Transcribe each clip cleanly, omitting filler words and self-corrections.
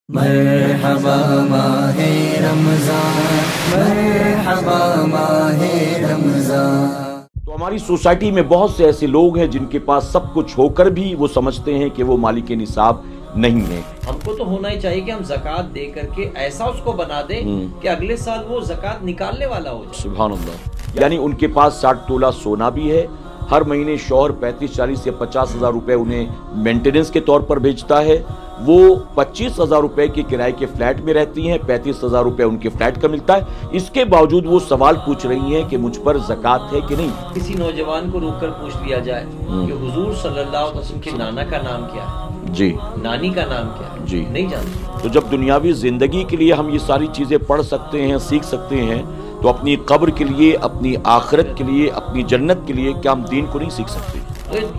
مرحبا ماہ رمضان، مرحبا ماہ رمضان۔ تو ہماری سوسائٹی میں بہت سے ایسے لوگ ہیں جن کے پاس سب کچھ ہو کر بھی وہ سمجھتے ہیں کہ وہ مالک نصاب نہیں ہے۔ ہم کو تو ہونا ہی چاہیے کہ ہم زکوٰۃ دے کر کے ایسا اس کو بنا دیں کہ اگلے سال وہ زکوٰۃ نکالنے والا ہو جائے۔ سبحان اللہ، یعنی ان کے پاس 60 تولہ سونا بھی ہے، ہر مہینے شوہر 35، 40 یا 50 ہزار روپے انہیں مینٹیننس کے طور پر بھیجتا ہے، وہ 25 ہزار روپے کے کرائے کے فلیٹ میں رہتی ہیں، 35 ہزار روپے ان کے فلیٹ کا ملتا ہے، اس کے باوجود وہ سوال پوچھ رہی ہیں کہ مجھ پر زکوٰۃ ہے کہ نہیں۔ کسی نوجوان کو روک کر پوچھ لیا جائے کہ حضور صلی اللہ علیہ وسلم کے نانا کا نام کیا ہے، جی نانی کا نام کیا ہے، جی نہیں جانتے۔ تو جب دنیاوی زندگی کے لیے ہم یہ ساری چیزیں پڑھ سکتے ہیں، سیکھ سکتے ہیں، تو اپنی قبر کے لیے، اپنی آخرت کے لیے، اپنی جنت کے لیے کیا ہم دین کو نہیں سیکھ سکتے؟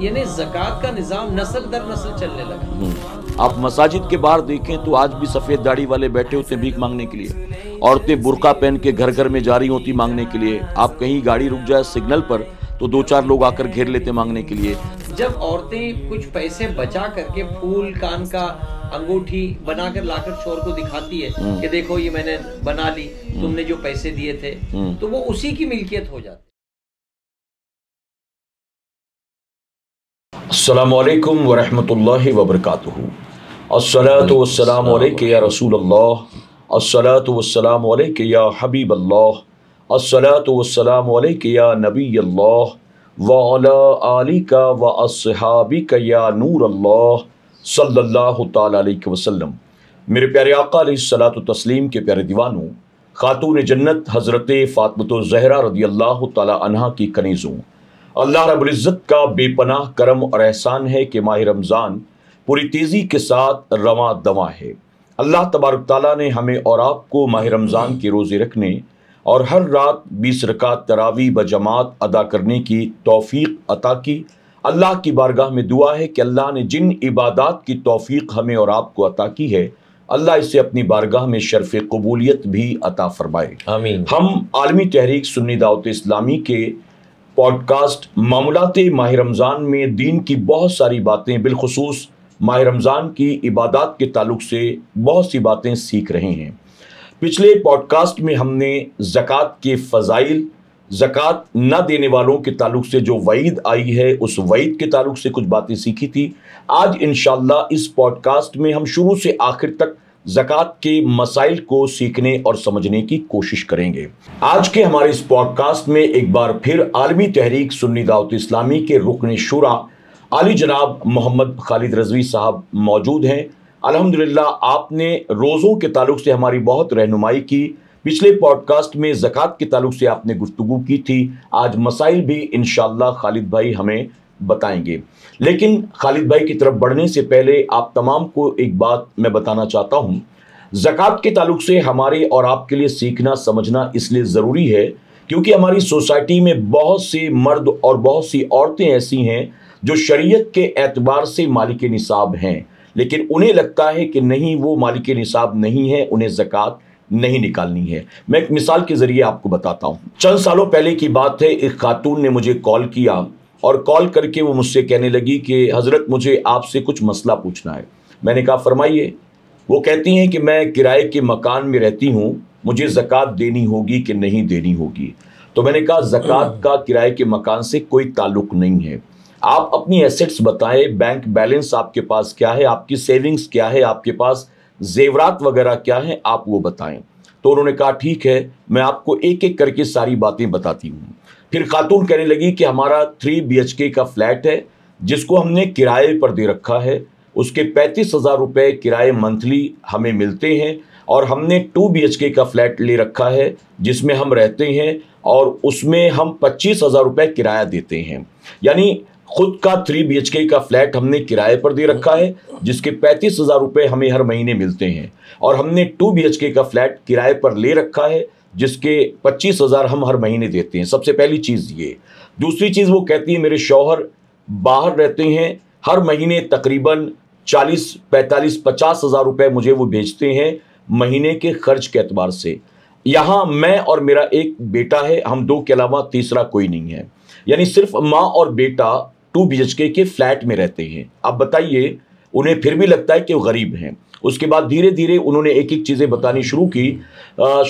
یعنی زکوٰۃ کا نظام نسل در نسل چلنے لگا۔ آپ مساجد کے باہر دیکھیں تو آج بھی سفید داڑھی والے بیٹھے ہوتے ہیں بھیک مانگنے کے لیے، عورتیں برقع پہن کے گھر گھر میں جاری ہوتی مانگنے کے لیے، آپ کہیں گاڑی رک جائے سگنل پر تو 2-4 لوگ آ کر گھیر لیتے مانگنے کے لیے۔ جب عورتیں کچھ پیسے بچا کر کے پھول، کان کا انگوٹھی بنا کر لا کر شوہر کو دکھاتی ہے کہ دیکھو یہ میں نے بنا لی، تم نے جو پیسے دیے تھے، تو وہ اسی کی ملکیت ہو جاتی۔ السلام علیکم ورحمۃ اللہ وبرکاتہ۔ الصلاۃ والسلام علیک یا رسول اللہ، الصلاۃ والسلام علیک یا حبیب اللہ، الصلاۃ والسلام علیک یا نبی اللہ، وعلی آلک واصحابک یا نور اللہ، صلی اللہ تعالی علیہ وسلم۔ میرے پیارے آقا علیہ الصلاۃ والتسلیم کے پیارے دیوانوں، خاتون جنت حضرت فاطمۃ الزہرا رضی اللہ تعالی عنہا کی کنیزوں، اللہ رب العزت کا بے پناہ کرم اور احسان ہے کہ ماہ رمضان پوری تیزی کے ساتھ رواں دواں ہے۔ اللہ تبارک تعالیٰ نے ہمیں اور آپ کو ماہ رمضان کے روزے رکھنے اور ہر رات 20 رکعت تراویح بجماعت ادا کرنے کی توفیق عطا کی۔ اللہ کی بارگاہ میں دعا ہے کہ اللہ نے جن عبادات کی توفیق ہمیں اور آپ کو عطا کی ہے، اللہ اسے اپنی بارگاہ میں شرف قبولیت بھی عطا فرمائے، آمین۔ ہم عالمی تحریک سنی دعوت اسلامی کے پوڈ کاسٹ معمولات ماہ رمضان میں دین کی بہت ساری باتیں، بالخصوص ماہ رمضان کی عبادات کے تعلق سے بہت سی باتیں سیکھ رہے ہیں۔ پچھلے پوڈ کاسٹ میں ہم نے زکوٰۃ کے فضائل، زکوٰۃ نہ دینے والوں کے تعلق سے جو وعید آئی ہے اس وعید کے تعلق سے کچھ باتیں سیکھی تھی۔ آج انشاءاللہ اس پوڈ کاسٹ میں ہم شروع سے آخر تک زکوٰۃ کے مسائل کو سیکھنے اور سمجھنے کی کوشش کریں گے۔ آج کے ہمارے اس پوڈ کاسٹ میں ایک بار پھر عالمی تحریک سنی دعوت اسلامی کے رکن شورا عالی جناب محمد خالد رضوی صاحب موجود ہیں۔ الحمدللہ آپ نے روزوں کے تعلق سے ہماری بہت رہنمائی کی، پچھلے پوڈ کاسٹ میں زکوٰۃ کے تعلق سے آپ نے گفتگو کی تھی، آج مسائل بھی انشاءاللہ خالد بھائی ہمیں بتائیں گے۔ لیکن خالد بھائی کی طرف بڑھنے سے پہلے آپ تمام کو ایک بات میں بتانا چاہتا ہوں، زکوٰۃ کے تعلق سے ہمارے اور آپ کے لیے سیکھنا سمجھنا اس لیے ضروری ہے کیونکہ ہماری سوسائٹی میں بہت سے مرد اور بہت سی عورتیں ایسی ہیں جو شریعت کے اعتبار سے مالک نصاب ہیں، لیکن انہیں لگتا ہے کہ نہیں وہ مالک نصاب نہیں ہے، انہیں زکوٰۃ نہیں نکالنی ہے۔ میں ایک مثال کے ذریعے آپ کو بتاتا ہوں۔ چند سالوں پہلے کی بات ہے، ایک خاتون نے مجھے کال کیا اور کال کر کے وہ مجھ سے کہنے لگی کہ حضرت مجھے آپ سے کچھ مسئلہ پوچھنا ہے۔ میں نے کہا فرمائیے۔ وہ کہتی ہیں کہ میں کرائے کے مکان میں رہتی ہوں، مجھے زکوٰۃ دینی ہوگی کہ نہیں دینی ہوگی؟ تو میں نے کہا زکوٰۃ کا کرائے کے مکان سے کوئی تعلق نہیں ہے، آپ اپنی ایسٹس بتائیں، بینک بیلنس آپ کے پاس کیا ہے، آپ کی سیونگز کیا ہے، آپ کے پاس زیورات وغیرہ کیا ہیں، آپ وہ بتائیں۔ تو انہوں نے کہا ٹھیک ہے، میں آپ کو ایک ایک کر کے ساری باتیں بتاتی ہوں۔ پھر خاتون کہنے لگی کہ ہمارا 3 BHK کا فلیٹ ہے جس کو ہم نے کرائے پر دے رکھا ہے، اس کے 35 ہزار روپے کرائے منتھلی ہمیں ملتے ہیں، اور ہم نے 2 BHK کا فلیٹ لے رکھا ہے جس میں ہم رہتے ہیں اور اس میں ہم 25 ہزار روپے کرایہ دیتے ہیں، یعنی خود کا 3 BHK کا فلیٹ ہم نے کرائے پر دے رکھا ہے جس کے 35 ہزار روپے ہمیں ہر مہینے ملتے ہیں، اور ہم نے 2 BHK کا فلیٹ کرائے پر لے رکھا ہے جس کے 25 ہزار ہم ہر مہینے دیتے ہیں۔ سب سے پہلی چیز یہ۔ دوسری چیز وہ کہتی ہے میرے شوہر باہر رہتے ہیں، ہر مہینے تقریباً 40، 45، 50 ہزار روپے مجھے وہ بھیجتے ہیں مہینے کے خرچ کے اعتبار سے۔ یہاں میں اور میرا ایک بیٹا ہے، ہم 2 کے علاوہ تیسرا کوئی نہیں ہے، یعنی صرف ماں اور بیٹا 2 BHK کے فلیٹ میں رہتے ہیں۔ اب بتائیے، انہیں پھر بھی لگتا ہے کہ وہ غریب ہیں، اس کے بعد دھیرے دھیرے انہوں نے ایک ایک چیزیں بتانی شروع کی.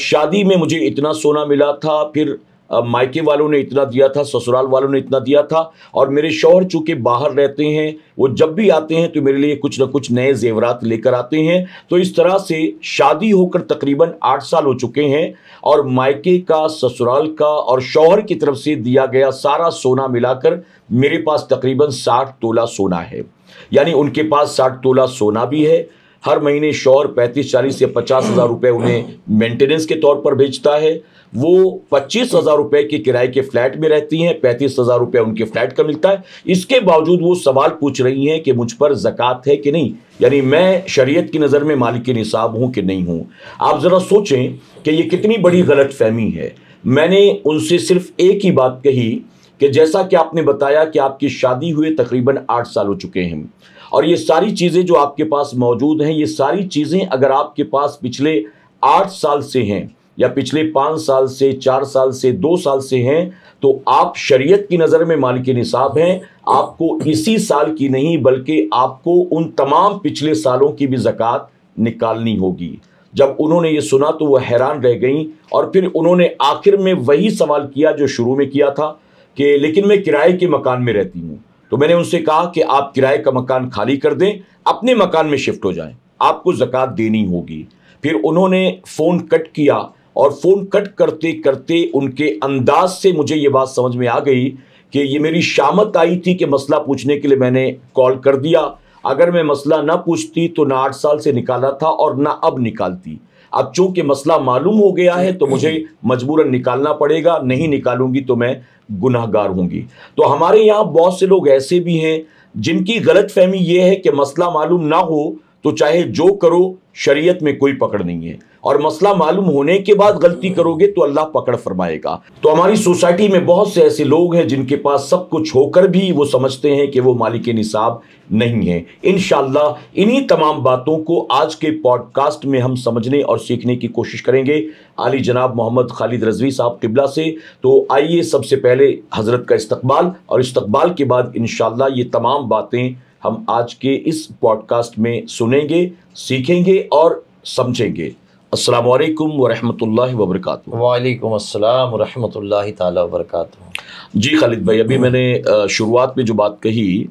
شادی میں مجھے اتنا سونا ملا تھا, پھر مائکے والوں نے اتنا دیا تھا, سسرال والوں نے اتنا دیا تھا, اور میرے شوہر چونکہ باہر رہتے ہیں, وہ جب بھی آتے ہیں تو میرے لیے کچھ نہ کچھ نئے زیورات لے کر آتے ہیں. تو اس طرح سے شادی ہو کر تقریباً 8 سال ہو چکے ہیں, اور مائکے کا, سسرال کا اور شوہر کی طرف سے دیا گیا سارا سونا ملا کر میرے پاس تقریباً 60 تولہ سونا ہے. یعنی ان کے پاس 60 تولہ سونا بھی ہے. ہر مہینے شوہر 35-40 یا 50,000 روپے انہیں مینٹیننس کے طور پر بھیجتا ہے. وہ 25,000 روپے کے کرائے کے فلیٹ میں رہتی ہیں, 35,000 روپے ان کے فلیٹ کا ملتا ہے. اس کے باوجود وہ سوال پوچھ رہی ہیں کہ مجھ پر زکوٰۃ ہے کہ نہیں, یعنی میں شریعت کی نظر میں مالک نصاب ہوں کہ نہیں ہوں. آپ ذرا سوچیں کہ یہ کتنی بڑی غلط فہمی ہے. میں نے ان سے صرف ایک ہی بات کہی کہ جیسا کہ آپ نے بتایا کہ آپ کی شادی ہوئے تقریباً 8 سال ہو چکے ہیں, اور یہ ساری چیزیں جو آپ کے پاس موجود ہیں, یہ ساری چیزیں اگر آپ کے پاس پچھلے 8 سال سے ہیں یا پچھلے 5 سال سے, 4 سال سے, 2 سال سے ہیں, تو آپ شریعت کی نظر میں مالک نصاب ہیں. آپ کو اسی سال کی نہیں بلکہ آپ کو ان تمام پچھلے سالوں کی بھی زکوٰۃ نکالنی ہوگی. جب انہوں نے یہ سنا تو وہ حیران رہ گئیں, اور پھر انہوں نے آخر میں وہی سوال کیا جو شروع میں کیا تھا کہ لیکن میں کرائے کے مکان میں رہتی ہوں. تو میں نے ان سے کہا کہ آپ کرائے کا مکان خالی کر دیں, اپنے مکان میں شفٹ ہو جائیں, آپ کو زکوٰۃ دینی ہوگی. پھر انہوں نے فون کٹ کیا, اور فون کٹ کرتے کرتے ان کے انداز سے مجھے یہ بات سمجھ میں آ گئی کہ یہ میری شامت آئی تھی کہ مسئلہ پوچھنے کے لیے میں نے کال کر دیا. اگر میں مسئلہ نہ پوچھتی تو نہ 8 سال سے نکالا تھا اور نہ اب نکالتی. اب چونکہ مسئلہ معلوم ہو گیا ہے تو مجھے مجبوراً نکالنا پڑے گا, نہیں نکالوں گی تو میں گناہ گار ہوں گی. تو ہمارے یہاں بہت سے لوگ ایسے بھی ہیں جن کی غلط فہمی یہ ہے کہ مسئلہ معلوم نہ ہو تو چاہے جو کرو شریعت میں کوئی پکڑ نہیں ہے, اور مسئلہ معلوم ہونے کے بعد غلطی کرو گے تو اللہ پکڑ فرمائے گا. تو ہماری سوسائٹی میں بہت سے ایسے لوگ ہیں جن کے پاس سب کچھ ہو کر بھی وہ سمجھتے ہیں کہ وہ مالک نصاب نہیں ہیں. انشاءاللہ انہی تمام باتوں کو آج کے پوڈ کاسٹ میں ہم سمجھنے اور سیکھنے کی کوشش کریں گے عالی جناب محمد خالد رضوی صاحب قبلہ سے. تو آئیے سب سے پہلے حضرت کا استقبال, اور استقبال کے بعد انشاءاللہ یہ تمام باتیں ہم آج کے اس پوڈ کاسٹ میں سنیں گے, سیکھیں گے اور سمجھیں گے. السلام علیکم ورحمۃ اللہ وبرکاتہ. وعلیکم السلام ورحمۃ اللہ تعالی وبرکاتہ. جی خالد بھائی, ابھی میں نے شروعات میں جو بات کہی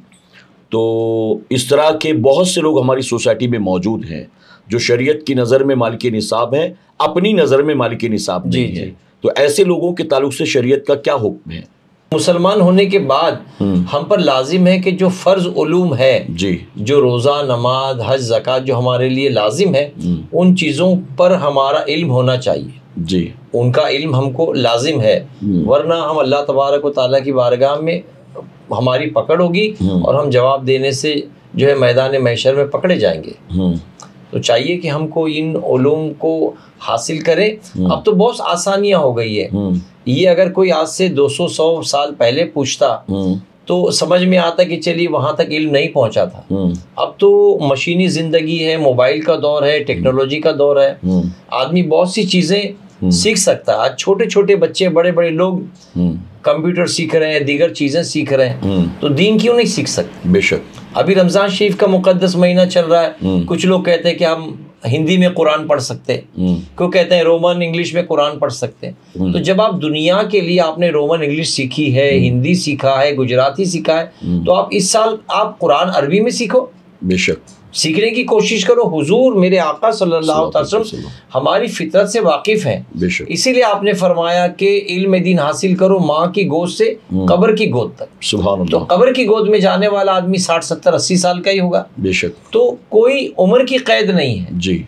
تو اس طرح کے بہت سے لوگ ہماری سوسائٹی میں موجود ہیں جو شریعت کی نظر میں مالک نصاب ہیں, اپنی نظر میں مالک نصاب نہیں ہے. تو ایسے لوگوں کے تعلق سے شریعت کا کیا حکم ہے؟ مسلمان ہونے کے بعد ہم پر لازم ہے کہ جو فرض علوم ہے, جی, جو روزہ, نماز, حج, زکوٰۃ جو ہمارے لیے لازم ہے, ان چیزوں پر ہمارا علم ہونا چاہیے. جی, ان کا علم ہم کو لازم ہے, ورنہ ہم اللہ تبارک و تعالیٰ کی بارگاہ میں ہماری پکڑ ہوگی اور ہم جواب دینے سے جو ہے میدان محشر میں پکڑے جائیں گے. تو چاہیے کہ ہم کو ان علوم کو حاصل کریں. اب تو بہت آسانیاں ہو گئی ہے. یہ اگر کوئی آج سے 200-100 سال پہلے پوچھتا تو سمجھ میں آتا کہ چلیے وہاں تک علم نہیں پہنچا تھا. اب تو مشینی زندگی ہے, موبائل کا دور ہے, ٹیکنالوجی کا دور ہے, آدمی بہت سی چیزیں سیکھ سکتا ہے. آج چھوٹے چھوٹے بچے, بڑے بڑے لوگ کمپیوٹر سیکھ رہے ہیں, دیگر چیزیں سیکھ رہے ہیں, تو دین کیوں نہیں سیکھ سکتے؟ بے شک. ابھی رمضان شریف کا مقدس مہینہ چل رہا ہے, کچھ لوگ کہتے ہیں کہ ہم ہندی میں قرآن پڑھ سکتے ہیں, کوئی کہتے ہیں رومن انگلش میں قرآن پڑھ سکتے ہیں. تو جب آپ دنیا کے لیے آپ نے رومن انگلش سیکھی ہے, ہندی سیکھا ہے, گجراتی سیکھا ہے, تو آپ اس سال آپ قرآن عربی میں سیکھو. بے شک, سیکھنے کی کوشش کرو. حضور میرے آقا صلی اللہ علیہ وسلم ہماری فطرت سے واقف ہیں, اسی لیے آپ نے فرمایا کہ علم دین حاصل کرو ماں کی گود سے قبر کی گود تک. سبحان اللہ. تو قبر کی گود میں جانے والا آدمی 60, 70, 80 سال کا ہی ہوگا. بے شک. تو کوئی عمر کی قید نہیں ہے. جی,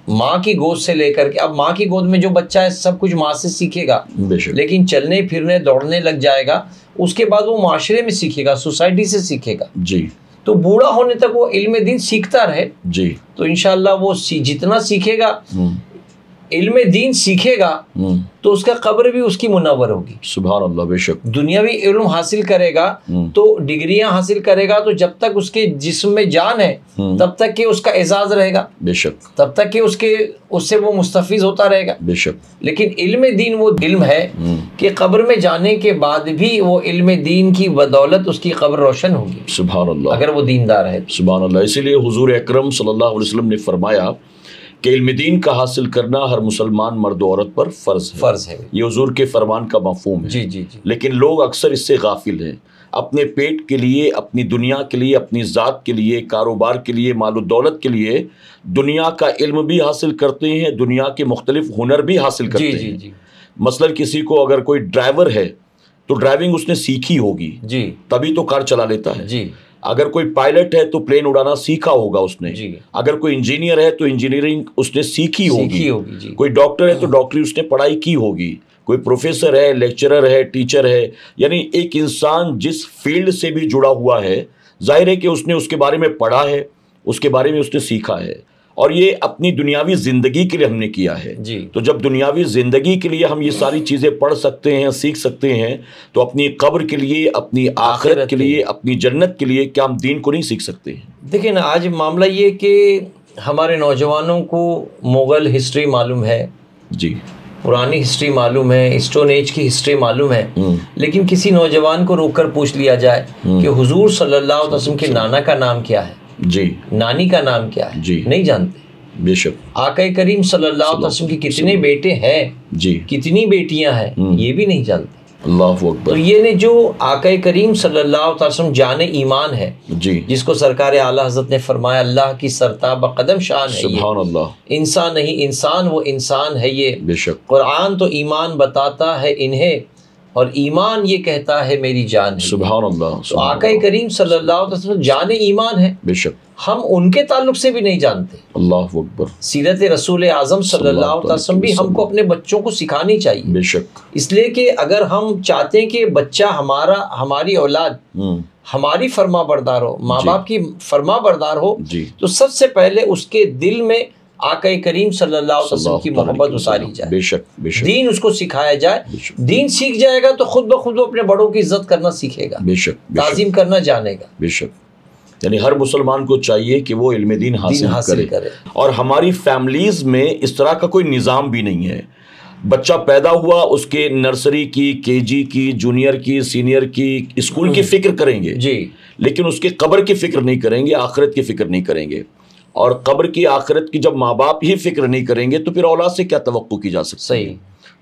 ماں کی گود سے لے کر کے, اب ماں کی گود میں جو بچہ ہے سب کچھ ماں سے سیکھے گا, لیکن چلنے پھرنے دوڑنے لگ جائے گا, اس کے بعد وہ معاشرے میں سیکھے گا, سوسائٹی سے سیکھے گا. جی, تو بوڑھا ہونے تک وہ علم دین سیکھتا رہے. جی, تو انشاءاللہ وہ جتنا سیکھے گا علم دین سیکھے گا تو اس کا قبر بھی اس کی منور ہوگی. سبحان اللہ. بے شک. دنیاوی علم حاصل کرے گا تو ڈگریاں حاصل کرے گا تو جب تک اس کے جسم میں جان ہے تب تک کہ اس کا اعزاز رہے گا. بے شک. تب تک کہ اس سے وہ مستفیض ہوتا رہے گا. بے شک. لیکن علم دین وہ علم ہے کہ قبر میں جانے کے بعد بھی وہ علم دین کی بدولت اس کی قبر روشن ہوگی. سبحان اللہ. اگر وہ دیندار ہے. سبحان اللہ. اسی لیے حضور اکرم صلی اللہ علیہ وسلم نے فرمایا کہ علم دین کا حاصل کرنا ہر مسلمان مرد و عورت پر فرض ہے. یہ حضور کے فرمان کا مفہوم ہے. جی جی جی. لیکن لوگ اکثر اس سے غافل ہیں. اپنے پیٹ کے لیے، اپنی دنیا کے لیے، اپنی ذات کے لیے، کاروبار کے لیے، مال و دولت کے لیے دنیا کا علم بھی حاصل کرتے ہیں، دنیا کے مختلف ہنر بھی حاصل کرتے ہیں. جی جی. مثلاً کسی کو اگر کوئی ڈرائیور ہے تو ڈرائیونگ اس نے سیکھی ہوگی جی، تبھی تو کار چلا لیتا ہے. جی. اگر کوئی پائلٹ ہے تو پلین اڑانا سیکھا ہوگا اس نے. جی. اگر کوئی انجینئر ہے تو انجینئرنگ اس نے سیکھی ہوگی. جی. کوئی ڈاکٹر ہے تو ڈاکٹری اس نے پڑھائی کی ہوگی. کوئی پروفیسر ہے، لیکچرر ہے، ٹیچر ہے. یعنی ایک انسان جس فیلڈ سے بھی جڑا ہوا ہے، ظاہر ہے کہ اس نے اس کے بارے میں پڑھا ہے، اس کے بارے میں اس نے سیکھا ہے. اور یہ اپنی دنیاوی زندگی کے لیے ہم نے کیا ہے. جی. تو جب دنیاوی زندگی کے لیے ہم یہ ساری چیزیں پڑھ سکتے ہیں، سیکھ سکتے ہیں، تو اپنی قبر کے لیے، اپنی آخرت کے لیے، اپنی جنت کے لیے کیا ہم دین کو نہیں سیکھ سکتے ہیں؟ دیکھیں نا، آج معاملہ یہ کہ ہمارے نوجوانوں کو مغل ہسٹری معلوم ہے. جی. پرانی ہسٹری معلوم ہے، اسٹون ایج کی ہسٹری معلوم ہے، لیکن کسی نوجوان کو روک کر پوچھ لیا جائے کہ حضور صلی اللہ علیہ وسلم کے نانا کا نام کیا ہے، جی، نانی کا نام کیا ہے، جی، نہیں جانتے. بے شک. آقا کریم صلی اللہ علیہ وسلم کی کتنے بیٹے ہیں، جی، کتنی بیٹیاں ہیں، یہ بھی نہیں جانتے. اللہ اکبر. تو یہ نے جو آقا کریم صلی اللہ علیہ وسلم جان ایمان ہے، جی، جس کو سرکار اعلیٰ حضرت نے فرمایا اللہ کی سرتاب قدم شان ہے، سبحان اللہ، انسان نہیں انسان وہ انسان ہے یہ. بے شک. قرآن تو ایمان بتاتا ہے انہیں اور ایمان یہ کہتا ہے میری جان ہے. سبحان اللہ. تو آقا کریم صلی اللہ علیہ وسلم جان ایمان ہے. بے شک. ہم ان کے تعلق سے بھی نہیں جانتے. اللہ اکبر. سیرت رسول اعظم صلی اللہ علیہ وسلم بھی ہم کو اپنے بچوں کو سکھانی چاہیے. بے شک. اس لیے کہ اگر ہم چاہتے ہیں کہ بچہ ہماری اولاد ہماری فرما بردار ہو، ماں باپ کی فرما بردار ہو، تو سب سے پہلے اس کے دل میں آقا کریم صلی اللہ علیہ وسلم کی محبت اتاری جائے. بے شک. بے شک. دین اس کو سکھایا جائے. دین سیکھ جائے گا تو خود بخود وہ اپنے بڑوں کی عزت کرنا سیکھے گا. بے شک. تعظیم کرنا جانے گا. بے شک. یعنی ہر مسلمان کو چاہیے کہ وہ علم دین حاصل کرے. اور ہماری فیملیز میں اس طرح کا کوئی نظام بھی نہیں ہے. بچہ پیدا ہوا، اس کے نرسری کی، کے جی کی، جونیئر کی، سینئر کی، اسکول کی فکر کریں گے، جی، لیکن اس کے قبر کی فکر نہیں کریں گے، آخرت کی فکر نہیں کریں گے. اور قبر کی، آخرت کی جب ماں باپ ہی فکر نہیں کریں گے تو پھر اولاد سے کیا توقع کی جا سکتی؟ صحیح.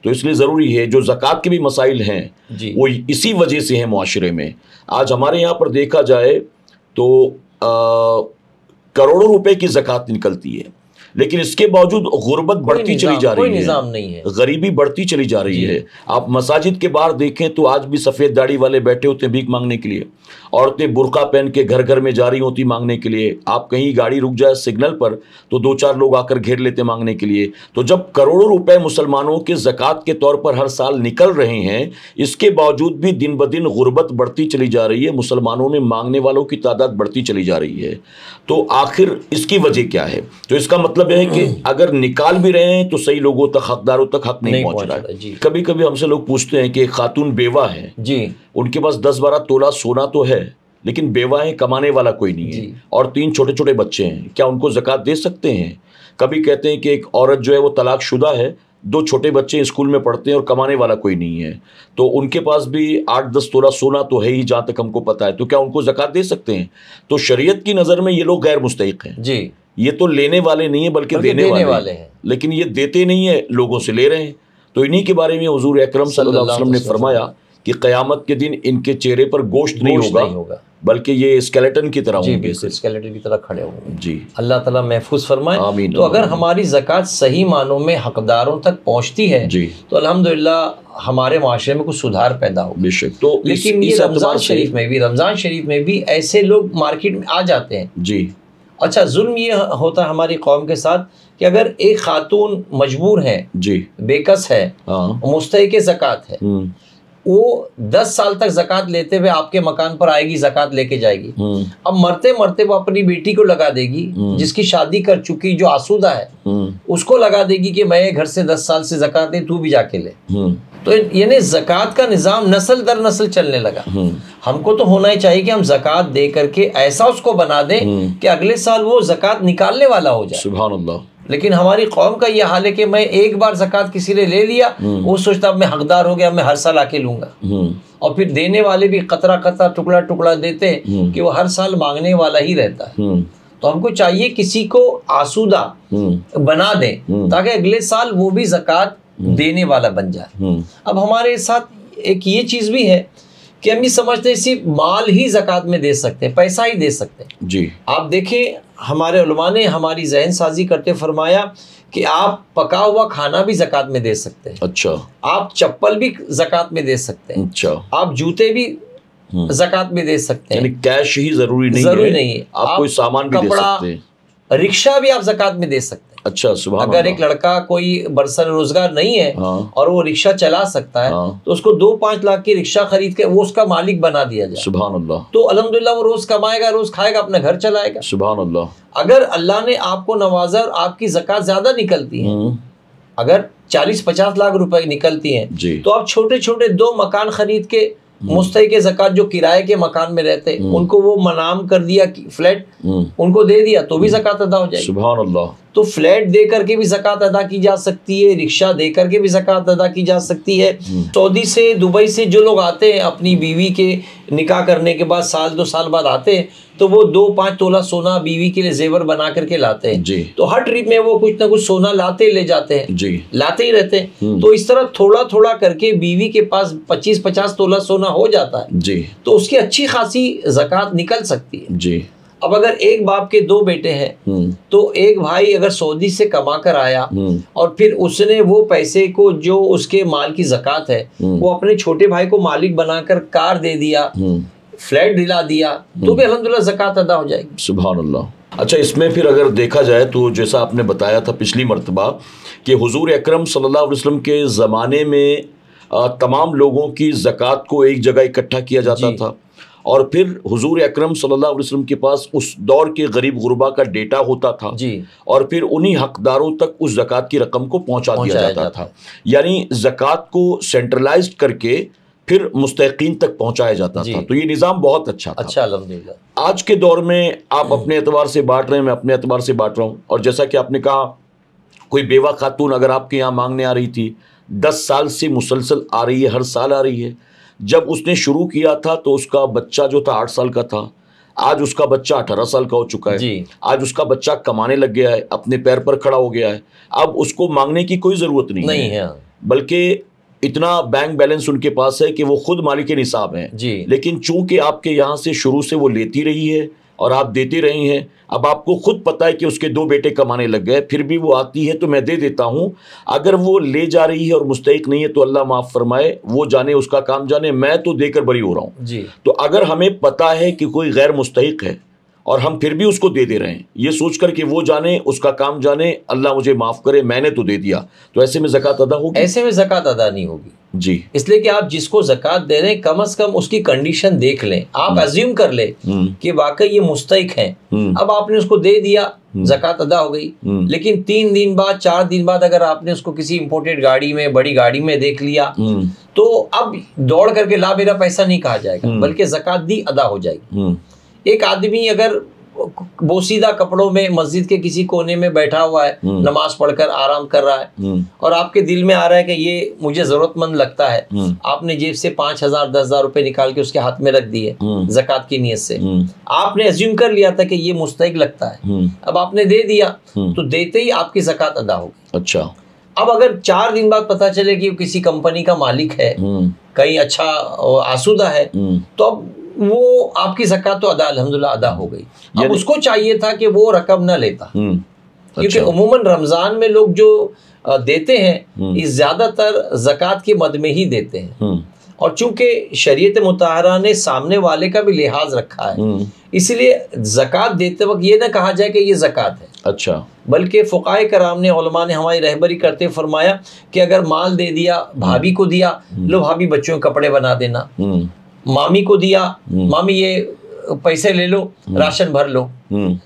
تو اس لیے ضروری ہے، جو زکوٰۃ کے بھی مسائل ہیں وہ اسی وجہ سے ہیں معاشرے میں. آج ہمارے یہاں پر دیکھا جائے تو کروڑوں روپے کی زکوٰۃ نکلتی ہے، لیکن اس کے باوجود غربت بڑھتی چلی جا رہی ہے، کوئی نظام نہیں ہے، غریبی بڑھتی چلی جا رہی ہے. آپ مساجد کے باہر دیکھیں تو آج بھی سفید داڑھی والے بیٹھے ہوتے ہیں بھیک مانگنے کے لیے. عورتیں برقع پہن کے گھر گھر میں جا رہی ہوتی مانگنے کے لیے. آپ کہیں گاڑی رک جائے سگنل پر تو 2-4 لوگ آ کر گھیر لیتے مانگنے کے لیے. تو جب کروڑوں روپے مسلمانوں کے زکوٰۃ کے طور پر ہر سال نکل رہے ہیں، اس کے باوجود بھی دن بدن غربت بڑھتی چلی جا رہی ہے، مسلمانوں میں مانگنے والوں کی تعداد بڑھتی چلی جا رہی ہے. تو آخر اس کی وجہ کیا ہے؟ تو اس کا مطلب ہے کہ اگر نکال بھی رہے ہیں تو صحیح لوگوں تک، حقداروں تک حق نہیں پہنچ رہا ہے. کبھی کبھی ہم سے لوگ پوچھتے ہیں کہ ایک خاتون بیوہ ہے، جی، ان کے پاس 10-12 تولہ سونا تو ہے لیکن بیوہ ہیں، کمانے والا کوئی نہیں ہے، اور 3 چھوٹے چھوٹے بچے ہیں، کیا ان کو زکوٰۃ دے سکتے ہیں؟ کبھی کہتے ہیں کہ ایک عورت جو ہے وہ طلاق شدہ ہے، 2 چھوٹے بچے اسکول میں پڑھتے ہیں اور کمانے والا کوئی نہیں ہے، تو ان کے پاس بھی 8-10 تولہ سونا تو ہے ہی جہاں تک ہم کو پتہ ہے، تو کیا ان کو زکوٰۃ دے سکتے ہیں؟ تو شریعت کی نظر میں یہ لوگ غیر مستحق ہیں. جی، یہ تو لینے والے نہیں ہیں بلکہ دینے والے ہیں، لیکن یہ دیتے نہیں ہیں، لوگوں سے لے رہے ہیں. تو انہی کے بارے میں حضور اکرم صلی اللہ علیہ وسلم نے فرمایا کہ قیامت کے دن ان کے چہرے پر گوشت نہیں ہوگا بلکہ یہ اسکیلیٹن کی طرح ہوں گے، اسکیلیٹن کی طرح کھڑے ہوں گے. جی، اللہ تعالیٰ محفوظ فرمائے. آمین. تو اگر ہماری زکوٰۃ صحیح معنوں میں حقداروں تک پہنچتی ہے تو الحمدللہ ہمارے معاشرے میں کچھ سدھار پیدا ہو. بے شک. تو لیکن یہ رمضان شریف میں بھی ایسے لوگ مارکیٹ میں آ جاتے ہیں. جی. اچھا، ظلم یہ ہوتا ہے ہماری قوم کے ساتھ کہ اگر ایک خاتون مجبور ہے، جی، بے کس ہے، مستحق زکوٰۃ ہے، وہ 10 سال تک زکوٰۃ لیتے ہوئے آپ کے مکان پر آئے گی, زکوٰۃ لے کے جائے گی. اب مرتے مرتے وہ اپنی بیٹی کو لگا دے گی, جس کی شادی کر چکی, جو آسودہ ہے, اس کو لگا دے گی کہ میں گھر سے 10 سال سے زکوٰۃ دیں, تو بھی جا کے لے. تو یعنی زکوٰۃ کا نظام نسل در نسل چلنے لگا. ہم کو تو ہونا ہی چاہیے کہ ہم زکوٰۃ دے کر کے ایسا اس کو بنا دیں کہ اگلے سال وہ زکوٰۃ نکالنے والا ہو جائے. سبحان اللہ. لیکن ہماری قوم کا یہ حال ہے کہ میں ایک بار زکوٰۃ کسی نے لے لیا, وہ سوچتا اب میں حقدار ہو گیا, میں ہر سال آ کے لوں گا. اور پھر دینے والے بھی قطرہ قطرہ ٹکڑا ٹکڑا دیتے ہیں کہ وہ ہر سال مانگنے والا ہی رہتا ہے. تو ہم کو چاہیے کسی کو آسودہ بنا دیں تاکہ اگلے سال وہ بھی زکوٰۃ دینے والا بن جائے. اب ہمارے ساتھ ایک یہ چیز بھی ہے کہ ہم یہ سمجھتے ہیں صرف مال ہی زکوٰۃ میں دے سکتے ہیں, پیسہ ہی دے سکتے ہیں. جی آپ دیکھیں ہمارے علماء نے ہماری ذہن سازی کرتے فرمایا کہ آپ پکا ہوا کھانا بھی زکوٰۃ میں دے سکتے ہیں. اچھا. آپ چپل بھی زکوٰۃ میں دے سکتے ہیں. اچھا. آپ جوتے بھی زکوٰۃ میں دے سکتے ہیں. یعنی کیش ہی ضروری نہیں ہے, آپ کوئی سامان بھی دے سکتے ہیں. رکشہ بھی آپ زکوٰۃ میں دے سکتے ہیں. اچھا سبحان اللہ. اگر ایک لڑکا کوئی برسر روزگار نہیں ہے اور وہ رکشہ چلا سکتا ہے تو اس کو 2-5 لاکھ کی رکشہ خرید کے وہ اس کا مالک بنا دیا جائے. سبحان اللہ. تو الحمدللہ وہ روز کمائے گا, روز کھائے گا, اپنا گھر چلائے گا. سبحان اللہ. اگر اللہ نے آپ کو نوازا اور آپ کی زکوٰۃ زیادہ نکلتی ہے, اگر 40-50 لاکھ روپے نکلتی ہیں, تو آپ چھوٹے چھوٹے 2 مکان خرید کے مستحق زکوٰۃ جو کرائے کے مکان میں رہتے ان کو وہ منام کر دیا فلیٹ, ان کو دے دیا تو بھی زکوٰۃ ادا ہو جائے گی. سبحان اللہ. تو فلیٹ دے کر کے بھی زکوٰۃ ادا کی جا سکتی ہے, رکشہ دے کر کے بھی زکوٰۃ ادا کی جا سکتی ہے. سعودی سے دبئی سے جو لوگ آتے ہیں اپنی بیوی کے نکاح کرنے کے بعد 1-2 سال بعد آتے ہیں تو وہ 2-5 تولہ سونا بیوی کے لیے زیور بنا کر کے لاتے ہیں. تو ہر ٹرپ میں وہ کچھ نہ کچھ سونا لاتے لے جاتے ہیں, لاتے ہی رہتے ہیں. تو اس طرح تھوڑا تھوڑا کر کے بیوی کے پاس 25-50 تولہ سونا ہو جاتا ہے, تو اس کی اچھی خاصی زکوٰۃ نکل سکتی ہے. اب اگر ایک باپ کے 2 بیٹے ہیں تو ایک بھائی اگر سعودی سے کما کر آیا اور پھر اس نے وہ پیسے کو جو اس کے مال کی زکوٰۃ ہے وہ اپنے چھوٹے بھائی کو مالک بنا کر کار دے دیا, فلیٹ دلا دیا, تو بھی الحمدللہ زکوٰۃ ادا ہو جائے گی. سبحان اللہ. اچھا, اس میں پھر اگر دیکھا جائے تو جیسا آپ نے بتایا تھا پچھلی مرتبہ کہ حضور اکرم صلی اللہ علیہ وسلم کے زمانے میں تمام لوگوں کی زکوٰۃ کو ایک جگہ اکٹھا کیا جاتا تھا, اور پھر حضور اکرم صلی اللہ علیہ وسلم کے پاس اس دور کے غریب غربا کا ڈیٹا ہوتا تھا, اور پھر انہی حقداروں تک اس زکوٰۃ کی رقم کو پہنچا دیا جاتا تھا. یعنی زکوٰۃ کو سینٹرلائزڈ کر کے پھر مستحقین تک پہنچایا جاتا تھا. تو یہ نظام بہت اچھا تھا. اچھا الحمدللہ. آج کے دور میں آپ اپنے اعتبار سے بانٹ رہے ہیں, میں اپنے اعتبار سے بانٹ رہا ہوں. اور جیسا کہ آپ نے کہا کوئی بیوہ خاتون اگر آپ کے یہاں مانگنے آ رہی تھی, 10 سال سے مسلسل آ رہی ہے, ہر سال آ رہی ہے. جب اس نے شروع کیا تھا تو اس کا بچہ جو تھا 8 سال کا تھا, آج اس کا بچہ 18 سال کا ہو چکا ہے. آج اس کا بچہ کمانے لگ گیا ہے, اپنے پیر پر کھڑا ہو گیا ہے. اب اس کو مانگنے کی کوئی ضرورت نہیں ہے, بلکہ اتنا بینک بیلنس ان کے پاس ہے کہ وہ خود مالک نصاب ہیں. لیکن چونکہ آپ کے یہاں سے شروع سے وہ لیتی رہی ہے اور آپ دیتے رہے ہیں, اب آپ کو خود پتہ ہے کہ اس کے 2 بیٹے کمانے لگ گئے, پھر بھی وہ آتی ہے تو میں دے دیتا ہوں. اگر وہ لے جا رہی ہے اور مستحق نہیں ہے تو اللہ معاف فرمائے, وہ جانے, اس کا کام جانے, میں تو دے کر بری ہو رہا ہوں. تو اگر ہمیں پتہ ہے کہ کوئی غیر مستحق ہے اور ہم پھر بھی اس کو دے رہے ہیں, یہ سوچ کر کہ وہ جانے, اس کا کام جانے, اللہ مجھے معاف کرے, میں نے تو دے دیا, تو ایسے میں زکوٰۃ ادا ہوگی؟ ایسے میں زکوٰۃ ادا نہیں ہوگی. اس لیے کہ آپ جس کو زکوٰۃ دے رہے ہیں کم از کم اس کی کنڈیشن دیکھ لیں. آپ ایزیوم کر لیں کہ واقعی یہ مستحق ہیں. اب آپ نے اس کو دے دیا, زکوٰۃ ادا ہو گئی. لیکن 3 دن بعد 4 دن بعد اگر آپ نے اس کو کسی امپورٹڈ گاڑی میں, بڑی گاڑی میں دیکھ لیا تو اب دوڑ کر کے لا میرا پیسہ نہیں کہا جائے گا, بلکہ زکوٰۃ دی ادا ہو جائے گی. ایک آدمی اگر بوسیدہ کپڑوں میں مسجد کے کسی کونے میں بیٹھا ہوا ہے, نماز پڑھ کر آرام کر رہا ہے, اور آپ کے دل میں آ رہا ہے کہ یہ مجھے ضرورت مند لگتا ہے, آپ نے جیب سے 5,000 10,000 روپے نکال کے اس کے ہاتھ میں رکھ دیے زکوٰۃ کی نیت سے. آپ نے ایزیوم کر لیا تھا کہ یہ مستحق لگتا ہے, اب آپ نے دے دیا تو دیتے ہی آپ کی زکوٰۃ ادا ہوگی. اچھا. اب اگر 4 دن بعد پتا چلے کہ کسی کمپنی کا مالک ہے, کہیں اچھا آسودہ ہے, تو اب وہ آپ کی زکوٰۃ تو الحمدللہ ادا ہو گئی. اب اس کو چاہیے تھا کہ وہ رقم نہ لیتا, کیونکہ عموماً رمضان میں لوگ جو دیتے ہیں زیادہ تر زکوٰۃ کے مد میں ہی دیتے ہیں, اور چونکہ شریعت مطہرہ نے سامنے والے کا بھی لحاظ رکھا ہے، اس لیے زکوٰۃ دیتے وقت یہ نہ کہا جائے کہ یہ زکوٰۃ ہے، اچھا، بلکہ فقہائے کرام نے، علماء نے ہماری رہبری کرتے فرمایا کہ اگر مال دے دیا، بھابھی کو دیا، لو بھابھی بچوں کے کپڑے بنا دینا، مامی کو دیا، مامی یہ پیسے لے لو، راشن بھر لو،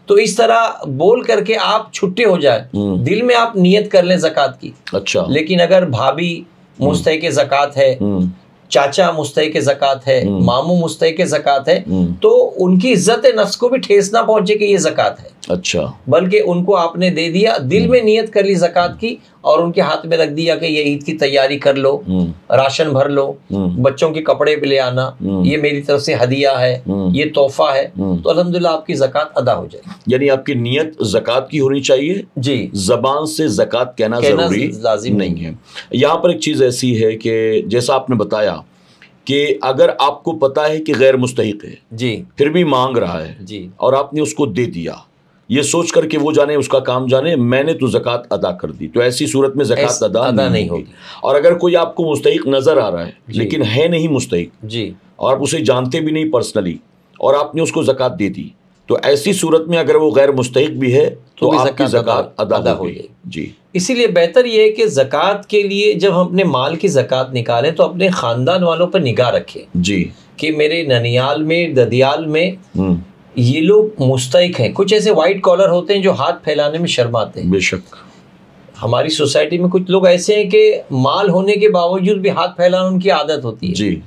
تو اس طرح بول کر کے آپ چھٹے ہو جائے، دل میں آپ نیت کر لیں زکوٰۃ کی. اچھا، لیکن اگر بھابھی مستحق زکوٰۃ ہے، چاچا مستحق زکوٰۃ ہے، ماموں مستحق زکوٰۃ ہے، تو ان کی عزت نفس کو بھی ٹھیس نہ پہنچے کہ یہ زکوٰۃ ہے، اچھا، بلکہ ان کو آپ نے دے دیا، دل میں نیت کر لی زکوٰۃ کی، اور ان کے ہاتھ میں رکھ دیا کہ یہ عید کی تیاری کر لو، راشن بھر لو، بچوں کے کپڑے بھی لے آنا، یہ میری طرف سے ہدیہ ہے، یہ تحفہ ہے، تو الحمدللہ آپ کی زکوٰۃ ادا ہو جائے. یعنی آپ کی نیت زکوٰۃ کی ہونی چاہیے، جی، زبان سے زکوٰۃ کہنا ضروری لازم نہیں ہے. یہاں پر ایک چیز ایسی ہے کہ جیسا آپ نے بتایا کہ اگر آپ کو پتا ہے کہ غیر مستحق ہے، جی، پھر بھی مانگ رہا ہے، جی، اور آپ نے اس کو دے دیا، یہ سوچ کر کہ وہ جانے اس کا کام جانے، میں نے تو زکوٰۃ ادا کر دی، تو ایسی صورت میں زکوٰۃ ادا نہیں ہوگی. اور اگر کوئی آپ کو مستحق نظر آ رہا ہے لیکن ہے نہیں مستحق، جی، اور آپ اسے جانتے بھی نہیں پرسنلی، اور آپ نے اس کو زکوٰۃ دے دی، تو ایسی صورت میں اگر وہ غیر مستحق بھی ہے تو آپ کی زکوٰۃ ادا ہو گئی. جی، اسی لیے بہتر یہ ہے کہ زکوٰۃ کے لیے جب ہم اپنے مال کی زکوٰۃ نکالیں تو اپنے خاندان والوں پر نگاہ رکھیں، جی، کہ میرے ننیال میں، ددیال میں یہ لوگ مستحق ہیں. کچھ ایسے وائٹ کالر ہوتے ہیں جو ہاتھ پھیلانے میں شرماتے ہیں. بے شک، ہماری سوسائٹی میں کچھ لوگ ایسے ہیں کہ مال ہونے کے باوجود بھی ہاتھ پھیلانا ان کی عادت ہوتی ہے. جی،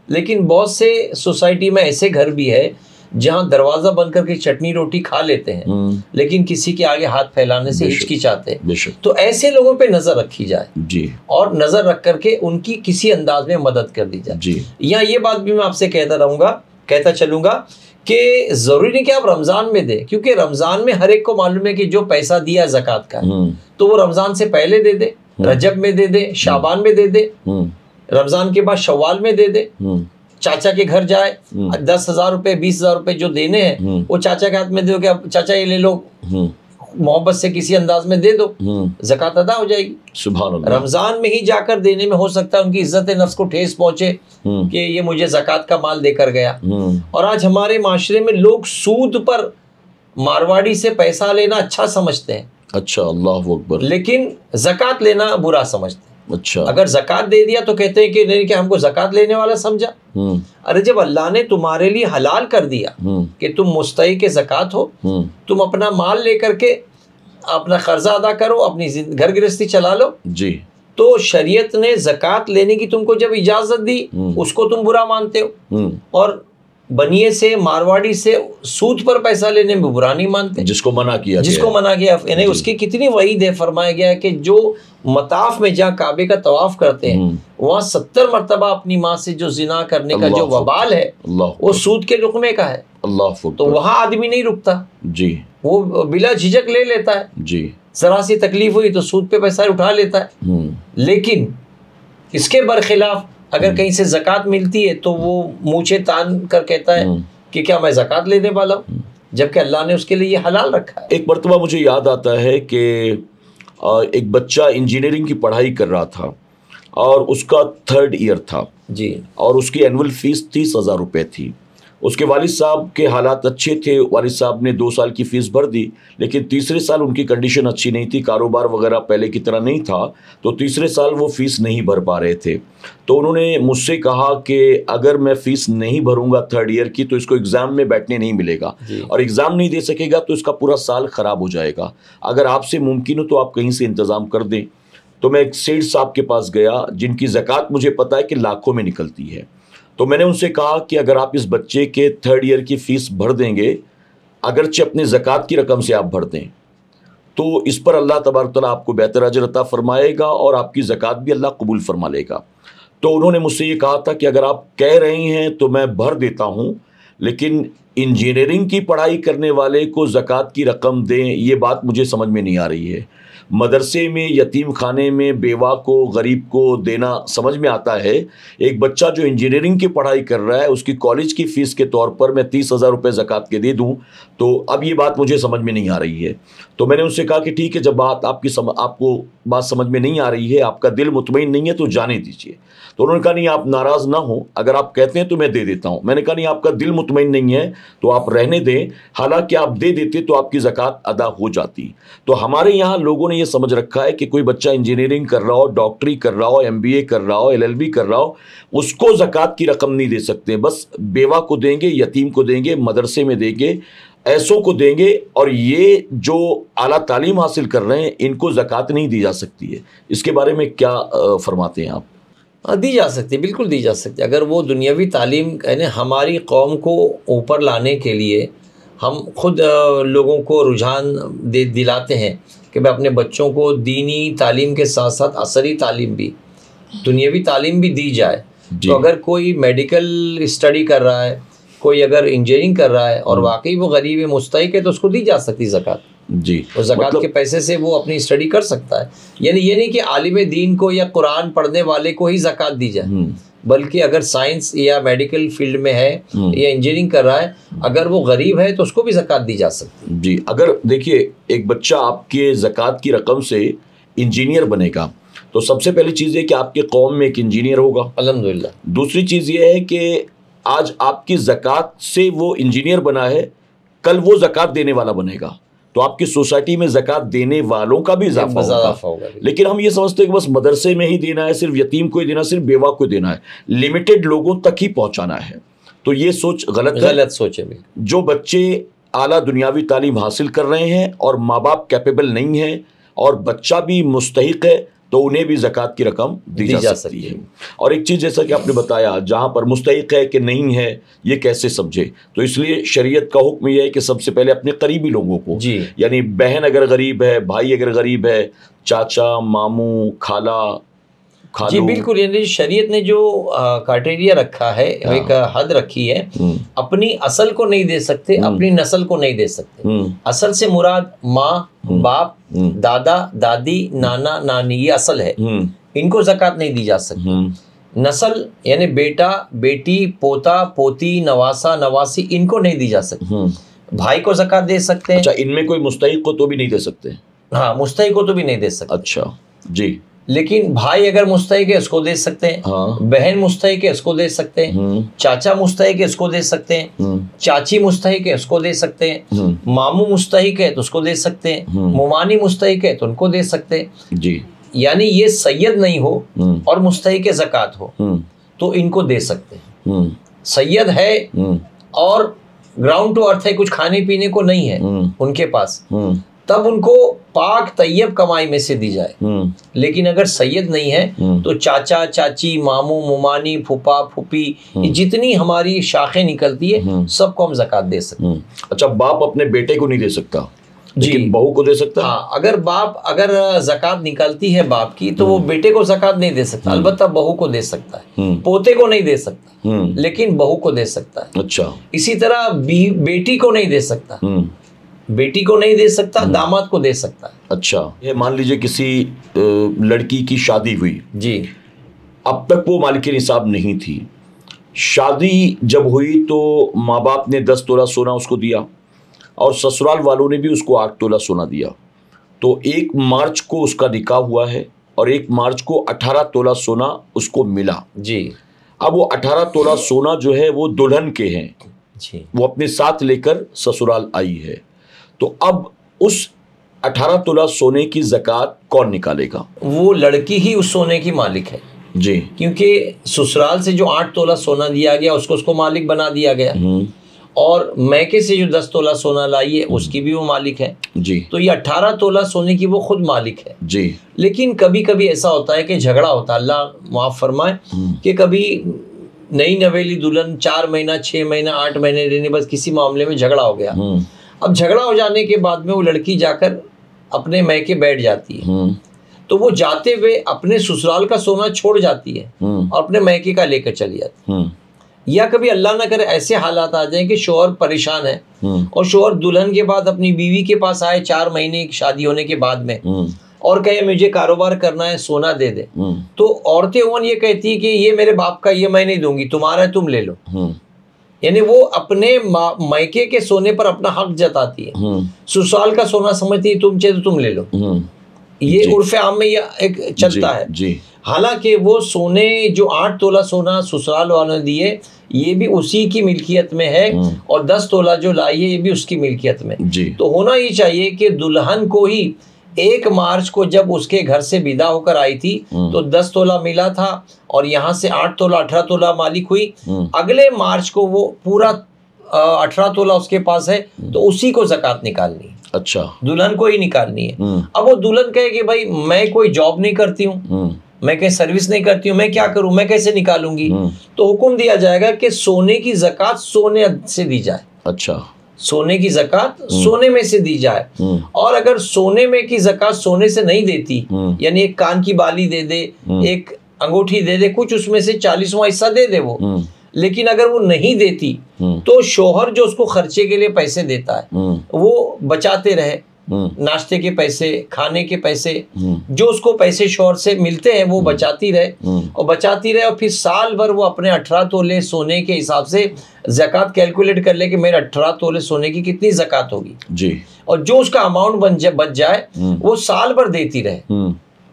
لیکن بہت سے سوسائٹی میں ایسے گھر بھی ہے جہاں دروازہ بند کر کے چٹنی روٹی کھا لیتے ہیں، لیکن کسی کے آگے ہاتھ پھیلانے سے ہچکچاتے ہیں. بے شک، تو ایسے لوگوں پہ نظر رکھی جائے، جی، اور نظر رکھ کر کے ان کی کسی انداز میں مدد کر دی جائے. جی، یا یہ بات بھی میں آپ سے کہتا چلوں گا کہ ضروری نہیں کہ آپ رمضان میں دیں، کیونکہ رمضان میں ہر ایک کو معلوم ہے کہ جو پیسہ دیا زکوٰۃ کا تو وہ رمضان سے پہلے دے دے، رجب میں دے دے، شعبان میں دے دے، رمضان کے بعد شوال میں دے دے. چاچا کے گھر جائے، 10,000 روپے 20,000 روپے جو دینے ہیں وہ چاچا کے ہاتھ میں دو کہ چاچا یہ لے لو، محبت سے کسی انداز میں دے دو، زکوٰۃ ادا ہو جائے گی. سبحان اللہ. رمضان میں ہی جا کر دینے میں ہو سکتا ہے ان کی عزت نفس کو ٹھیس پہنچے کہ یہ مجھے زکوٰۃ کا مال دے کر گیا. اور آج ہمارے معاشرے میں لوگ سود پر مارواڑی سے پیسہ لینا اچھا سمجھتے ہیں، اچھا، اللہ اکبر، لیکن زکوٰۃ لینا برا سمجھتے ہیں. اچھا، اگر زکوٰۃ دے دیا تو کہتے ہیں کہ نہیں، کہ ہم کو زکوٰۃ لینے والا سمجھا. ارے جب اللہ نے تمہارے لیے حلال کر دیا کہ تم مستحق زکوٰۃ ہو، تم اپنا مال لے کر کے اپنا قرضہ ادا کرو، اپنی گھر گرہستی چلا لو، جی، تو شریعت نے زکوٰۃ لینے کی تم کو جب اجازت دی اس کو تم برا مانتے ہو، اور بنیے سے، مارواڑی سے سود پر پیسہ لینے میں برا نہیں مانتے، جس کو منع کیا یعنی اس کی کتنی وعید ہے. فرمایا گیا ہے کہ جو مطاف میں جہاں کعبے کا طواف کرتے ہیں وہاں 70 مرتبہ اپنی ماں سے جو زنا کرنے کا جو وبال ہے وہ سود کے لقمے کا ہے. اللہ، تو وہاں آدمی نہیں رکتا، جی، وہ بلا جھجک لے لیتا ہے. جی، ذرا سی تکلیف ہوئی تو سود پہ پیسہ اٹھا لیتا ہے. لیکن اس کے برخلاف اگر کہیں سے زکوٰۃ ملتی ہے تو وہ مونچھیں تان کر کہتا ہے کہ کیا میں زکوٰۃ لینے والا ہوں، جبکہ اللہ نے اس کے لیے یہ حلال رکھا ہے. ایک مرتبہ مجھے یاد آتا ہے کہ ایک بچہ انجینئرنگ کی پڑھائی کر رہا تھا اور اس کا 3rd ایئر تھا، جی، اور اس کی اینول فیس 30,000 روپے تھی. اس کے والد صاحب کے حالات اچھے تھے، والد صاحب نے 2 سال کی فیس بھر دی، لیکن تیسرے سال ان کی کنڈیشن اچھی نہیں تھی، کاروبار وغیرہ پہلے کی طرح نہیں تھا، تو تیسرے سال وہ فیس نہیں بھر پا رہے تھے. تو انہوں نے مجھ سے کہا کہ اگر میں فیس نہیں بھروں گا 3rd ایئر کی تو اس کو ایگزام میں بیٹھنے نہیں ملے گا، اور ایگزام نہیں دے سکے گا تو اس کا پورا سال خراب ہو جائے گا. اگر آپ سے ممکن ہو تو آپ کہیں سے انتظام کر دیں. تو میں ایک سیٹھ صاحب کے پاس گیا جن کی زکوٰۃ مجھے پتا ہے کہ لاکھوں میں نکلتی ہے. تو میں نے ان سے کہا کہ اگر آپ اس بچے کے 3rd ایئر کی فیس بھر دیں گے، اگرچہ اپنے زکوٰۃ کی رقم سے آپ بھر دیں، تو اس پر اللہ تبارک تعالیٰ آپ کو بہتر اجر عطا فرمائے گا اور آپ کی زکوٰۃ بھی اللہ قبول فرما لے گا. تو انہوں نے مجھ سے یہ کہا تھا کہ اگر آپ کہہ رہے ہیں تو میں بھر دیتا ہوں، لیکن انجینئرنگ کی پڑھائی کرنے والے کو زکوٰۃ کی رقم دیں، یہ بات مجھے سمجھ میں نہیں آ رہی ہے. مدرسے میں، یتیم خانے میں بیوہ کو، غریب کو دینا سمجھ میں آتا ہے. ایک بچہ جو انجینئرنگ کی پڑھائی کر رہا ہے اس کی کالج کی فیس کے طور پر میں 30,000 روپے زکوٰۃ کے دے دوں، تو اب یہ بات مجھے سمجھ میں نہیں آ رہی ہے. تو میں نے ان سے کہا کہ ٹھیک ہے، جب آپ کو بات سمجھ میں نہیں آ رہی ہے، آپ کا دل مطمئن نہیں ہے تو جانے دیجیے. تو انہوں نے کہا نہیں آپ ناراض نہ ہوں، اگر آپ کہتے ہیں تو میں دے دیتا ہوں. میں نے کہا نہیں آپ کا دل مطمئن نہیں ہے تو آپ رہنے دیں، حالانکہ آپ دے دیتے تو آپ کی زکوٰۃ ادا ہو جاتی. تو ہمارے یہاں لوگوں نے یہ سمجھ رکھا ہے کہ کوئی بچہ انجینئرنگ کر رہا ہو، ڈاکٹری کر رہا ہو، MBA کر رہا ہو، LLB کر رہا ہو، اس کو زکوٰۃ کی رقم نہیں دے سکتے. بس بیوہ کو دیں گے، یتیم کو دیں گے، مدرسے میں دیں گے، ایسوں کو دیں گے. اور یہ جو اعلیٰ تعلیم حاصل کر رہے ہیں ان کو زکوٰۃ نہیں دی جا سکتی ہے. اس کے بارے میں کیا فرماتے ہیں آپ؟ دی جا سکتی، بالکل دی جا سکتی. اگر وہ دنیاوی تعلیم یعنی ہماری قوم کو اوپر لانے کے لیے ہم خود لوگوں کو رجحان دلاتے ہیں کہ بھائی اپنے بچوں کو دینی تعلیم کے ساتھ ساتھ عصری تعلیم بھی، دنیاوی تعلیم بھی دی جائے. تو اگر کوئی میڈیکل اسٹڈی کر رہا ہے، کوئی اگر انجینئرنگ کر رہا ہے اور واقعی وہ غریب ہے، مستحق ہے، تو اس کو دی جا سکتی زکوٰۃ. جی، اور زکوٰۃ کے پیسے سے وہ اپنی اسٹڈی کر سکتا ہے. یعنی یہ نہیں کہ عالم دین کو یا قرآن پڑھنے والے کو ہی زکوٰۃ دی جائے، بلکہ اگر سائنس یا میڈیکل فیلڈ میں ہے یا انجینئرنگ کر رہا ہے، اگر وہ غریب ہے تو اس کو بھی زکوٰۃ دی جا سکتی. جی، اگر دیکھیے ایک بچہ آپ کے زکوٰۃ کی رقم سے انجینئر بنے گا تو سب سے پہلی چیز ہے کہ آپ کے قوم میں ایک انجینئر ہوگا، الحمدللہ. دوسری چیز یہ ہے کہ آج آپ کی زکوٰۃ سے وہ انجینئر بنا ہے، کل وہ زکوٰۃ دینے والا بنے گا، تو آپ کی سوسائٹی میں زکوٰۃ دینے والوں کا بھی اضافہ ہوگا. لیکن ہم یہ سمجھتے ہیں کہ بس مدرسے میں ہی دینا ہے، صرف یتیم کو ہی دینا ہے، صرف بیوہ کو دینا ہے، لمیٹڈ لوگوں تک ہی پہنچانا ہے. تو یہ سوچ غلط سوچ ہے. جو بچے اعلیٰ دنیاوی تعلیم حاصل کر رہے ہیں اور ماں باپ کیپیبل نہیں ہیں اور بچہ بھی مستحق ہے تو انہیں بھی زکوٰۃ کی رقم دی جا سکتی ہے. اور ایک چیز جیسا کہ آپ نے بتایا، جہاں پر مستحق ہے کہ نہیں ہے یہ کیسے سمجھے، تو اس لیے شریعت کا حکم یہ ہے کہ سب سے پہلے اپنے قریبی لوگوں کو، یعنی بہن اگر غریب ہے، بھائی اگر غریب ہے، چاچا، ماموں، خالہ، جی بالکل. یعنی شریعت نے جو کرائٹیریا رکھا ہے، ایک حد رکھی ہے، اپنی اصل کو نہیں دے سکتے، اپنی نسل کو نہیں دے سکتے. اصل سے مراد ماں، باپ، دادا، دادی، نانا، نانی، یہ اصل ہے، ان کو زکوٰۃ نہیں دی جا سکتی. نسل یعنی بیٹا، بیٹی، پوتا، پوتی، نواسا، نواسی، ان کو نہیں دی جا سکتی. بھائی کو زکوٰۃ دے سکتے ہیں. اچھا، ان میں کوئی مستحق کو تو بھی نہیں دے سکتے؟ ہاں، مستحق کو تو بھی نہیں دے سکتے. اچھا جی. لیکن بھائی اگر مستحق ہے اس کو دے سکتے ہیں، بہن مستحق ہے اس کو دے سکتے ہیں، چاچا مستحق ہے اس کو دے سکتے ہیں، چاچی مستحق ہے اس کو دے سکتے ہیں، ماموں مستحق ہے تو اس کو دے سکتے ہیں، ممانی مستحق ہے تو ان کو دے سکتے ہیں. جی، یعنی یہ سید نہیں ہو اور مستحق زکوٰۃ ہو تو ان کو دے سکتے ہیں. سید ہے اور گراؤنڈ ٹو ارتھ ہے، کچھ کھانے پینے کو نہیں ہے ان کے پاس، تب ان کو پاک طیب کمائی میں سے دی جائے. لیکن اگر سید نہیں ہے تو چاچا، چاچی، ماموں، ممانی، پھوپھا، پھوپھی، جتنی ہماری شاخیں نکلتی ہے سب کو ہم زکوٰۃ دے سکتے ہیں. اچھا، باپ اپنے بیٹے کو نہیں دے سکتا، جی بہو کو دے سکتا. ہاں، اگر زکوٰۃ نکلتی ہے باپ کی تو وہ بیٹے کو زکوٰۃ نہیں دے سکتا، البتہ بہو کو دے سکتا ہے. پوتے کو نہیں دے سکتا لیکن بہو کو دے سکتا ہے. اچھا. اسی طرح بیٹی کو نہیں دے سکتا، بیٹی کو نہیں دے سکتا، داماد کو دے سکتا ہے. اچھا، یہ مان لیجئے کسی لڑکی کی شادی ہوئی، جی، اب تک وہ مالک نصاب نہیں تھی، شادی جب ہوئی تو ماں باپ نے 10 تولہ سونا اس کو دیا اور سسرال والوں نے بھی اس کو 8 تولہ سونا دیا. تو 1 مارچ کو اس کا نکاح ہوا ہے اور 1 مارچ کو 18 تولہ سونا اس کو ملا. جی. اب وہ 18 تولہ سونا جو ہے وہ دلہن کے ہیں، جی، وہ اپنے ساتھ لے کر سسرال آئی ہے. تو اب اس 18 تولہ سونے کی زکوٰۃ کون نکالے گا؟ وہ لڑکی ہی اس سونے کی مالک ہے. جی، کیونکہ سسرال سے جو 8 تولہ سونا دیا گیا اس کو مالک بنا دیا گیا، اور میکے سے جو 10 تولہ سونا لائی ہے اس کی بھی وہ مالک ہے. جی. تو یہ 18 تولہ سونے کی وہ خود مالک ہے. جی. لیکن کبھی کبھی ایسا ہوتا ہے کہ جھگڑا ہوتا ہے، اللہ معاف فرمائے، کہ کبھی نئی نویلی دلہن 4 مہینہ 6 مہینہ 8 مہینے رہنے، بس کسی معاملے میں جھگڑا ہو گیا. اب جھگڑا ہو جانے کے بعد میں وہ لڑکی جا کر اپنے میکے بیٹھ جاتی ہے، تو وہ جاتے ہوئے اپنے سسرال کا سونا چھوڑ جاتی ہے اور اپنے میکے کا لے کر چلی جاتی ہے. یا کبھی اللہ نہ کرے ایسے حالات آ جائیں کہ شوہر پریشان ہے اور شوہر دلہن کے بعد اپنی بیوی کے پاس آئے 4 مہینے کی شادی ہونے کے بعد میں، اور کہے مجھے کاروبار کرنا ہے سونا دے دے، تو عورتیں عموماً یہ کہتی کہ یہ میرے باپ کا، یہ میں نہیں دوں گی، تمہارا ہے تم لے لو. یعنی وہ اپنے مائکے کے سونے پر اپنا حق جتاتی ہے، سسرال کا سونا سمجھتی ہے تم چاہے تو تم لے لو. یہ عرف عام میں یہ ایک چلتا ہے. حالانکہ وہ سونے جو 8 تولہ سونا سسرال والوں نے دیے یہ بھی اسی کی ملکیت میں ہے، اور 10 تولہ جو لائی ہے یہ بھی اس کی ملکیت میں. تو ہونا یہ چاہیے کہ دلہن کو ہی 1 مارچ کو جب اس کے گھر سے ودا ہو کر آئی تھی تو 10 تولہ ملا تھا، اور یہاں سے 8 تولہ 18 تولہ مالک ہوئی. اگلے مارچ کو وہ پورا 18 تولہ اس کے پاس ہے، تو اسی کو زکوٰۃ نکالنی ہے. اچھا، دلہن کو ہی نکالنی ہے. اب وہ دلہن کہے کہ بھائی میں کوئی جاب نہیں کرتی ہوں، میں کہیں سروس نہیں کرتی ہوں، میں کیا کروں، میں کیسے نکالوں گی؟ تو حکم دیا جائے گا کہ سونے کی زکوٰۃ سونے سے دی جائے. اچھا، سونے کی زکوٰۃ سونے میں سے دی جائے. اور اگر سونے میں کی زکوٰۃ سونے سے نہیں دیتی، یعنی ایک کان کی بالی دے دے، ایک انگوٹھی دے دے، کچھ اس میں سے 40واں حصہ دے دے وہ، لیکن اگر وہ نہیں دیتی تو شوہر جو اس کو خرچے کے لیے پیسے دیتا ہے وہ بچاتے رہے، ناشتے کے پیسے، کھانے کے پیسے، جو اس کو پیسے شوہر سے ملتے ہیں وہ بچاتی رہے، اور پھر سال بھر وہ اپنے 18 تولے سونے کے حساب سے زکوٰۃ کیلکولیٹ کر لے کہ میرے 18 تولے سونے کی کتنی زکوٰۃ ہوگی جی، اور جو اس کا اماؤنٹ بچ جائے وہ سال بھر دیتی رہے.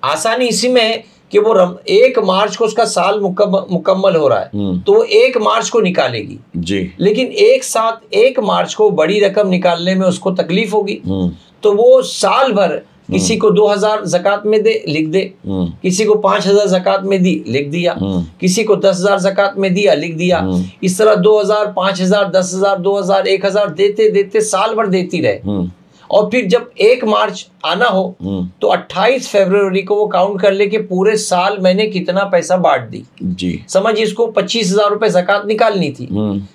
آسانی اسی میں ہے کہ وہ 1 مارچ کو اس کا سال مکمل ہو رہا ہے تو وہ 1 مارچ کو نکالے گی جی، لیکن ایک ساتھ 1 مارچ کو بڑی رقم نکالنے میں اس کو تکلیف ہوگی، تو وہ سال بھر کسی کو 2000 زکوٰۃ میں دے، لکھ دے، کسی کو 5000 زکوٰۃ میں دی، لکھ دیا، کسی کو 10000 زکوٰۃ میں دیا، لکھ دیا. اس طرح 2000 5000 10000 2000 1000 دیتے دیتے سال بھر دیتی رہے. اور پھر جب 1 مارچ آنا ہو تو 28 فروری کو وہ کاؤنٹ کر لے کہ پورے سال میں نے کتنا پیسہ بانٹ دی جی. سمجھ اس کو 25000 روپے زکوٰۃ نکالنی تھی،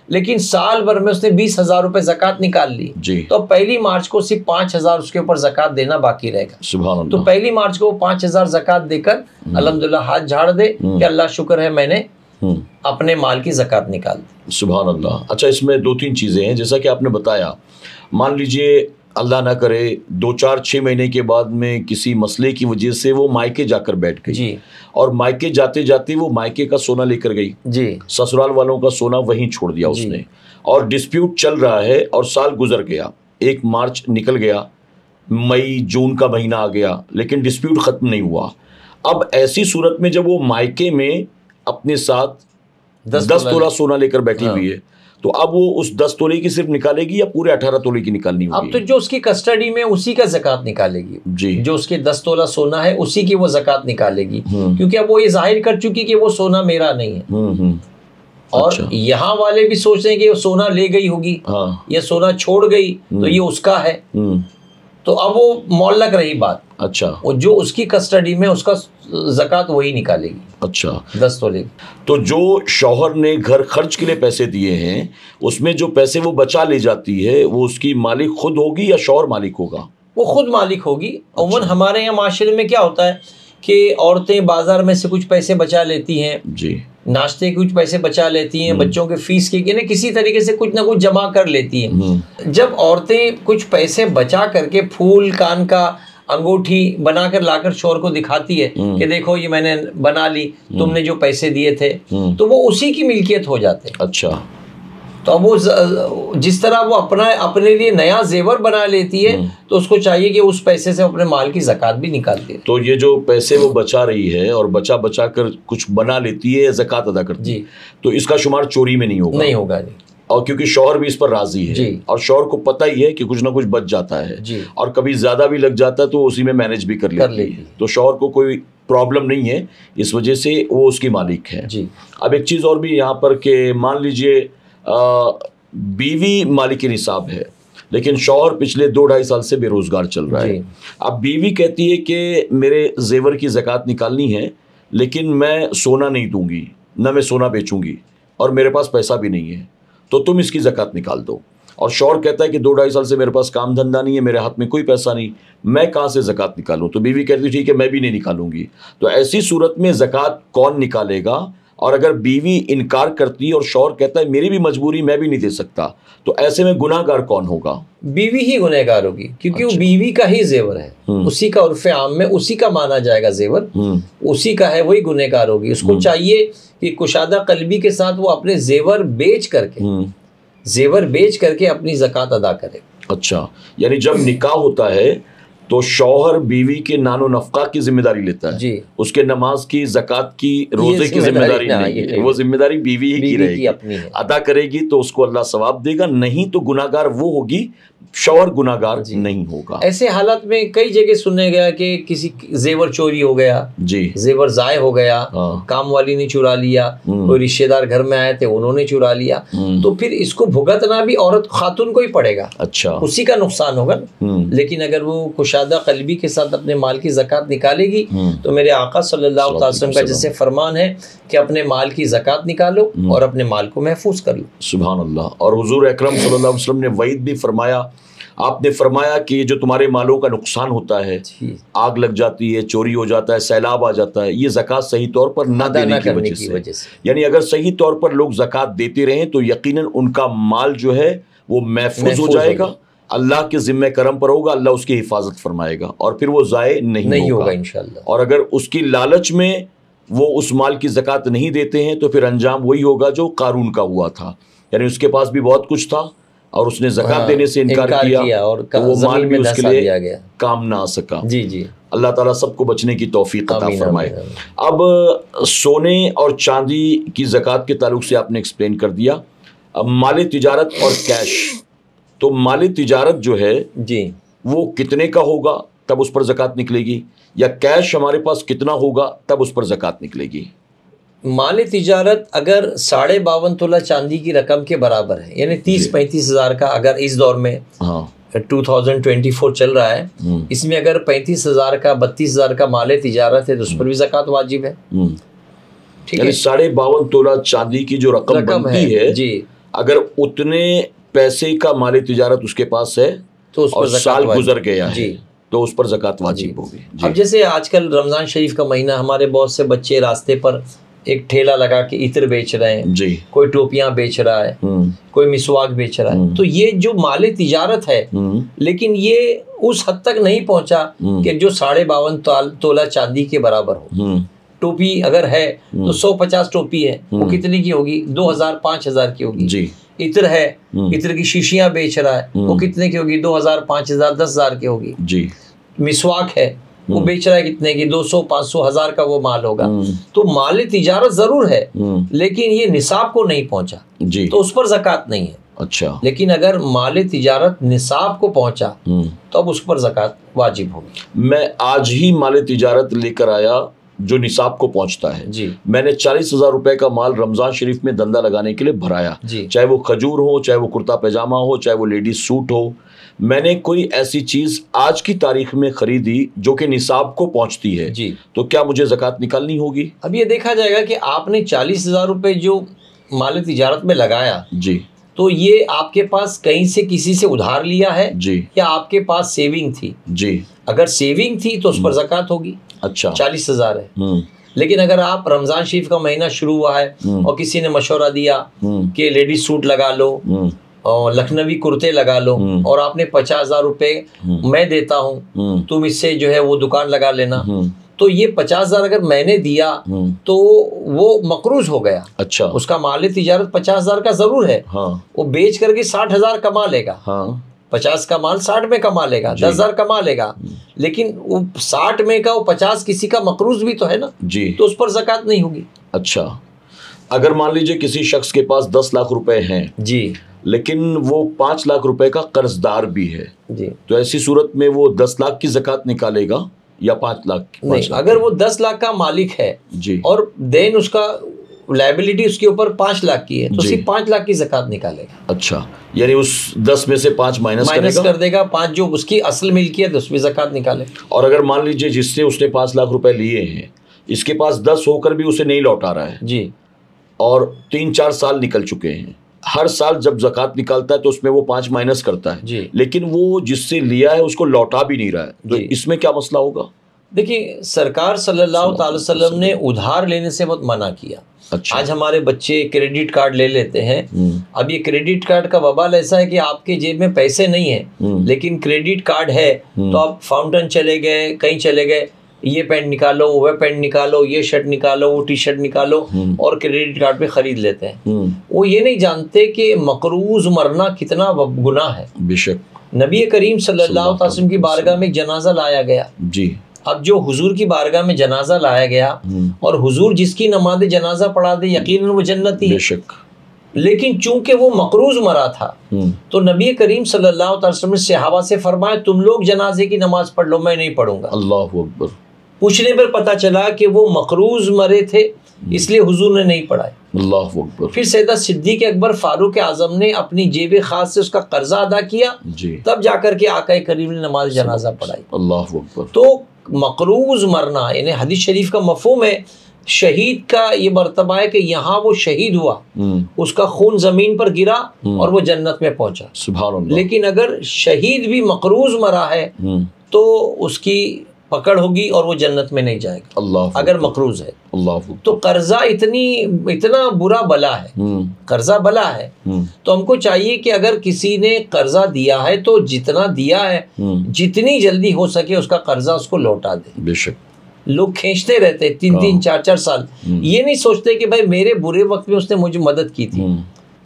لیکن سال بھر میں اس نے 20000 روپے زکوٰۃ نکال لی جی. تو 1 مارچ کو صرف 5000 اس کے اوپر زکوٰۃ دینا باقی رہے گا. سبحان اللہ. تو 1 مارچ کو 5000 زکوٰۃ دے کر الحمدللہ ہاتھ جھاڑ دے کہ اللہ شکر ہے میں نے اپنے مال کی زکوٰۃ نکال دی. سبحان اللہ. اچھا، اس میں 2-3 چیزیں ہیں جیسا کہ آپ نے بتایا. مان لیجئے اللہ نہ کرے 2-4-6 مہینے کے بعد میں کسی مسئلے کی وجہ سے وہ مائکے جا کر بیٹھ گئی جی، اور مائکے جاتے جاتے وہ مائکے کا سونا لے کر گئی جی، سسرال والوں کا سونا وہیں چھوڑ دیا اس نے، اور ڈسپیوٹ چل رہا ہے اور سال گزر گیا، 1 مارچ نکل گیا، مئی جون کا مہینہ آ گیا، لیکن ڈسپیوٹ ختم نہیں ہوا. اب ایسی صورت میں جب وہ مائکے میں اپنے ساتھ 10 تولہ سونا لے کر بیٹھی ہوئی ہے تو اب وہ اس 10 تولے کی صرف نکالے گی یا پورے 18 تولے کی نکالنی ہوگی؟ اب تو جو اس کی کسٹڈی میں اسی کا زکوٰۃ نکالے گی جی، جو اس کے 10 تولہ سونا ہے اسی کی وہ زکوٰۃ نکالے گی، کیونکہ اب وہ یہ ظاہر کر چکی کہ وہ سونا میرا نہیں ہے. اور یہاں والے بھی سوچ رہے ہیں کہ وہ سونا لے گئی ہوگی یا سونا چھوڑ گئی تو یہ اس کا ہے، تو اب وہ معلق رہی بات. اچھا، وہ جو اس کی کسٹڈی میں اس کا زکوٰۃ وہی نکالے گی. اچھا، 10 تولے. تو جو شوہر نے گھر خرچ کے لیے پیسے دیے ہیں اس میں جو پیسے وہ بچا لے جاتی ہے وہ اس کی مالک خود ہوگی یا شوہر مالک ہوگا؟ وہ خود مالک ہوگی. عموماً ہمارے یہاں معاشرے میں کیا ہوتا ہے کہ عورتیں بازار میں سے کچھ پیسے بچا لیتی ہیں جی، ناشتے کے کچھ پیسے بچا لیتی ہیں، بچوں کے فیس کے، یعنی کسی طریقے سے کچھ نہ کچھ جمع کر لیتی ہیں. جب عورتیں کچھ پیسے بچا کر کے پھول کان کا انگوٹھی بنا کر لا کر شوہر کو دکھاتی ہے کہ دیکھو یہ میں نے بنا لی، تم نے جو پیسے دیے تھے، تو وہ اسی کی ملکیت ہو جاتے ہیں. اچھا، تو اب وہ جس طرح وہ اپنے لیے نیا زیور بنا لیتی ہے تو اس کو چاہیے کہ اس پیسے سے اپنے مال کی زکوٰۃ بھی نکالتی ہے. تو یہ جو پیسے وہ بچا رہی ہے اور بچا کر کچھ بنا لیتی ہے، زکوٰۃ ادا کرتی ہے، تو اس کا شمار چوری میں نہیں ہوگا جی. اور کیونکہ شوہر بھی اس پر راضی ہے جی، اور شوہر کو پتہ ہی ہے کہ کچھ نہ کچھ بچ جاتا ہے جی، اور کبھی زیادہ بھی لگ جاتا ہے تو اسی میں مینج بھی کر لیتی ہے، تو شوہر کو کوئی پرابلم نہیں ہے، اس وجہ سے وہ اس کی مالک ہے جی. اب ایک چیز اور بھی یہاں پر کہ مان لیجئے بیوی مالک نصاب ہے لیکن شوہر پچھلے 2-2.5 سال سے بے روزگار چل رہا ہے. اب بیوی کہتی ہے کہ میرے زیور کی زکوٰۃ نکالنی ہے لیکن میں سونا نہیں دوں گی، نہ میں سونا بیچوں گی، اور میرے پاس پیسہ بھی نہیں ہے، تو تم اس کی زکوٰۃ نکال دو. اور شوہر کہتا ہے کہ 2-2.5 سال سے میرے پاس کام دھندا نہیں ہے، میرے ہاتھ میں کوئی پیسہ نہیں، میں کہاں سے زکوٰۃ نکالوں؟ تو بیوی کہتی ٹھیک ہے میں بھی نہیں نکالوں گی. تو ایسی صورت میں زکوٰۃ کون نکالے گا اور اگر بیوی انکار کرتی ہے اور شوہر کہتا ہے میری بھی مجبوری میں بھی نہیں دے سکتا، تو ایسے میں گناہ گار کون ہوگا؟ بیوی ہی گنہ گار ہوگی، کیونکہ وہ بیوی کا ہی زیور ہے، اسی کا عرف عام میں اسی کا مانا جائے گا زیور، اسی کا ہے، وہی گنہ گار ہوگی۔ اس کو چاہیے کہ کشادہ قلبی کے ساتھ وہ اپنے زیور بیچ کر کے اپنی زکوٰۃ ادا کرے۔ اچھا، یعنی جب نکاح ہوتا ہے تو شوہر بیوی کے نان و نفقہ کی ذمہ داری لیتا ہے، جی، اس کے نماز کی، زکوٰۃ کی، روزے کی ذمہ داری نہیں ہے، وہ ذمہ داری بیوی ہی کی رہے گی، اپنی ہے، ادا کرے گی تو اس کو اللہ ثواب دے گا، نہیں تو گناہ گار وہ ہوگی، شوہر گناہ گار نہیں ہوگا۔ ایسے حالات میں کئی جگہ سننے گیا کہ کسی زیور چوری ہو گیا، جی، زیور ضائع ہو گیا، کام والی نے چرا لیا، کوئی رشتہ دار گھر میں آئے تھے انہوں نے چرا لیا، تو پھر اس کو بھگتنا بھی عورت خاتون کو ہی پڑے گا، اچھا، اسی کا نقصان ہوگا۔ لیکن اگر وہ کشادہ قلبی کے ساتھ اپنے مال کی زکوٰۃ نکالے گی تو میرے آقا صلی اللہ علیہ وسلم کا جیسے فرمان ہے کہ اپنے مال کی زکوٰۃ نکالو اور اپنے مال کو محفوظ کر لو۔ سبحان اللہ۔ اور حضور اکرم صلی اللہ علیہ وسلم نے وعید بھی فرمایا، آپ نے فرمایا کہ یہ جو تمہارے مالوں کا نقصان ہوتا ہے، آگ لگ جاتی ہے، چوری ہو جاتا ہے، سیلاب آ جاتا ہے، یہ زکوٰۃ صحیح طور پر نہ دینے کی وجہ سے، یعنی اگر صحیح طور پر لوگ زکوٰۃ دیتے رہیں تو یقیناً ان کا مال جو ہے وہ محفوظ ہو جائے گا، اللہ کے ذمہ کرم پر ہوگا، اللہ اس کی حفاظت فرمائے گا اور پھر وہ ضائع نہیں ہوگا انشاءاللہ۔ اور اگر اس کی لالچ میں وہ اس مال کی زکوٰۃ نہیں دیتے ہیں تو پھر انجام وہی ہوگا جو قارون کا ہوا تھا، یعنی اس کے پاس بھی بہت کچھ تھا اور اس نے زکوٰۃ دینے سے انکار کیا اور وہ مال بھی اس کے لیے کام نہ آ سکا۔ جی جی، اللہ تعالیٰ سب کو بچنے کی توفیق عطا فرمائے۔ اب سونے اور چاندی کی زکوٰۃ کے تعلق سے آپ نے ایکسپلین کر دیا۔ اب مال تجارت اور کیش، تو مال تجارت جو ہے جی وہ کتنے کا ہوگا تب اس پر زکوٰۃ نکلے گی، یا کیش ہمارے پاس کتنا ہوگا تب اس پر زکوٰۃ نکلے گی؟ مال تجارت اگر 52.5 تولہ چاندی کی رقم کے برابر ہے، یعنی 30-35 ہزار کا، اگر اس دور میں 2024 چل رہا ہے، اس میں اگر 35 ہزار کا 32 ہزار کا مال تجارت ہے تو اس پر بھی زکوٰۃ واجب ہے۔ یعنی 52.5 تولہ چاندی کی جو رقم بنتی ہے، جی، اگر اتنے پیسے کا مال تجارت اس کے پاس ہے تو اور سال گزر گیا ہے جی تو اس پر زکوٰۃ واجب ہوگی۔ اب جیسے آج کل رمضان شریف کا مہینہ، ہمارے بہت سے بچے راستے پر ایک ٹھیلا لگا کے عطر بیچ رہے ہیں، جی، کوئی ٹوپیاں بیچ رہا ہے، کوئی مسواک بیچ رہا ہے، تو یہ جو مال تجارت ہے لیکن یہ اس حد تک نہیں پہنچا کہ جو 52.5 تولہ چاندی کے برابر ہو۔ ٹوپی اگر ہے تو 150 ٹوپی ہے، وہ کتنے کی ہوگی؟ 2000-5000 کی ہوگی۔ جی، عطر ہے، عطر کی شیشیاں بیچ رہا ہے، وہ کتنے کی ہوگی؟ 2000-5000 10,000 کی ہوگی۔ جی، مسواک ہے، وہ بیچ رہا ہے کتنے کی؟ 200-500 کا وہ مال ہوگا۔ تو مال تجارت ضرور ہے لیکن یہ نصاب کو نہیں پہنچا، جی، تو اس پر زکوٰۃ نہیں ہے۔ اچھا، لیکن اگر مال تجارت نصاب کو پہنچا تو اب اس پر زکوٰۃ واجب ہوگی۔ میں آج ہی مال تجارت لے کر آیا جو نصاب کو پہنچتا ہے، جی، میں نے 40,000 روپے کا مال رمضان شریف میں دندہ لگانے کے لیے بھرایا، جی، چاہے وہ کھجور ہو، چاہے وہ کرتا پیجامہ ہو، چاہے وہ لیڈیز سوٹ ہو، میں نے کوئی ایسی چیز آج کی تاریخ میں خریدی جو کہ نصاب کو پہنچتی ہے، جی، تو کیا مجھے زکوٰۃ نکالنی ہوگی؟ اب یہ دیکھا جائے گا کہ آپ نے 40,000 روپے جو مال تجارت میں لگایا، جی، تو یہ آپ کے پاس کہیں سے کسی سے ادھار لیا ہے، جی، یا آپ کے پاس سیونگ تھی؟ جی، اگر سیونگ تھی تو اس پر زکوٰۃ ہوگی۔ اچھا، 40,000 ہے، لیکن اگر آپ رمضان شریف کا مہینہ شروع ہوا ہے اور کسی نے مشورہ دیا کہ لیڈیز سوٹ لگا لو اور لکھنوی کرتے لگا لو اور آپ نے 50,000 روپے میں دیتا ہوں، تم اس سے جو ہے وہ دکان لگا لینا، تو یہ 50,000 اگر میں نے دیا تو وہ مقروض ہو گیا۔ اچھا، اس کا مال تجارت 50,000 کا ضرور ہے، وہ بیچ کر کے 60,000 کما لے گا، 50 کا مال 60 میں کما لے گا، 10,000 کما لے گا، لیکن وہ 60 میں کا وہ 50 کسی کا مقروض بھی تو ہے نا، جی، تو اس پر زکوٰۃ نہیں ہوگی۔ اچھا، اگر مان لیجئے کسی شخص کے پاس 10 لاکھ روپے ہیں، جی، لیکن وہ 5 لاکھ روپے کا قرض دار بھی ہے، جی، تو ایسی صورت میں وہ 10 لاکھ کی زکوٰۃ نکالے گا یا 5 لاکھ؟ نہیں، اگر وہ 10 لاکھ کا مالک ہے، جی، اور دین اس کا لائبلٹی اس کے اوپر 5 لاکھ کی ہے تو صرف 5 لاکھ کی زکوٰۃ نکالے گا۔ اچھا، یعنی اس 10 میں سے 5 مائنس کر دے گا، 5 جو اس کی اصل ملکیت اس میں زکوٰۃ نکالے۔ اور اگر مان لیجئے جس سے اس نے 5 لاکھ روپے لیے ہیں، اس کے پاس 10 ہو کر بھی اسے نہیں لوٹا رہا ہے، جی، اور 3-4 سال نکل چکے ہیں، ہر سال جب زکوٰۃ نکالتا ہے تو اس میں وہ 5 مائنس کرتا ہے، جی، لیکن وہ جس سے لیا ہے اس کو لوٹا بھی نہیں رہا ہے، تو اس میں کیا مسئلہ ہوگا؟ دیکھیے سرکار صلی اللہ تعالی وسلم نے ادھار لینے سے بہت منع کیا. اچھا. آج ہمارے بچے کریڈٹ کارڈ لے لیتے ہیں. اب یہ کریڈٹ کارڈ کا وبال ایسا ہے کہ آپ کے جیب میں پیسے نہیں ہیں لیکن کریڈٹ کارڈ ہے تو آپ فاؤنٹن چلے گئے, کہیں چلے گئے, یہ پینٹ نکالو, وہ پینٹ نکالو, یہ شرٹ نکالو, وہ ٹی شرٹ نکالو اور کریڈٹ کارڈ پہ خرید لیتے ہیں. وہ یہ نہیں جانتے کہ مقروض مرنا کتنا گناہ ہے. بے شک. نبی کریم صلی اللہ علیہ وسلم کی بارگاہ میں ایک جنازہ لایا گیا. جی. اب جو حضور کی بارگاہ میں جنازہ لایا گیا اور حضور جس کی نماز جنازہ پڑھا دے یقیناً وہ جنتی ہے. بے شک. لیکن چونکہ وہ مقروض مرا تھا تو نبی کریم صلی اللہ علیہ وسلم نے صحابہ سے فرمایا تم لوگ جنازے کی نماز پڑھ لو, میں نہیں پڑھوں گا. اللہ اکبر. پوچھنے پر پتہ چلا کہ وہ مقروض مرے تھے اس لیے حضور نے نہیں پڑھائے. اللہ اکبر. پھر سیدہ صدیق اکبر فاروق اعظم نے اپنی جیب خاص سے اس کا قرضہ ادا کیا. جی. تب جا کر کے آقا کریم نے نماز جنازہ پڑھائی. اللہ اکبر. تو مقروض مرنا یعنی حدیث شریف کا مفہوم ہے شہید کا یہ مرتبہ ہے کہ یہاں وہ شہید ہوا, اس کا خون زمین پر گرا اور وہ جنت میں پہنچا. سبحان اللہ. لیکن اگر شہید بھی مقروض مرا ہے تو اس کی پکڑ ہوگی اور وہ جنت میں نہیں جائے گا. اللہ اگر مقروض ہے. اللہ. تو قرضہ اتنا برا بلا ہے, قرضہ بلا ہے. تو ہم کو چاہیے کہ اگر کسی نے قرضہ دیا ہے تو جتنا دیا ہے جتنی جلدی ہو سکے اس کا قرضہ اس کو لوٹا دے. بے شک. لوگ کھینچتے رہتے 3-3 4-4 سال, یہ نہیں سوچتے کہ بھائی میرے برے وقت میں اس نے مجھے مدد کی تھی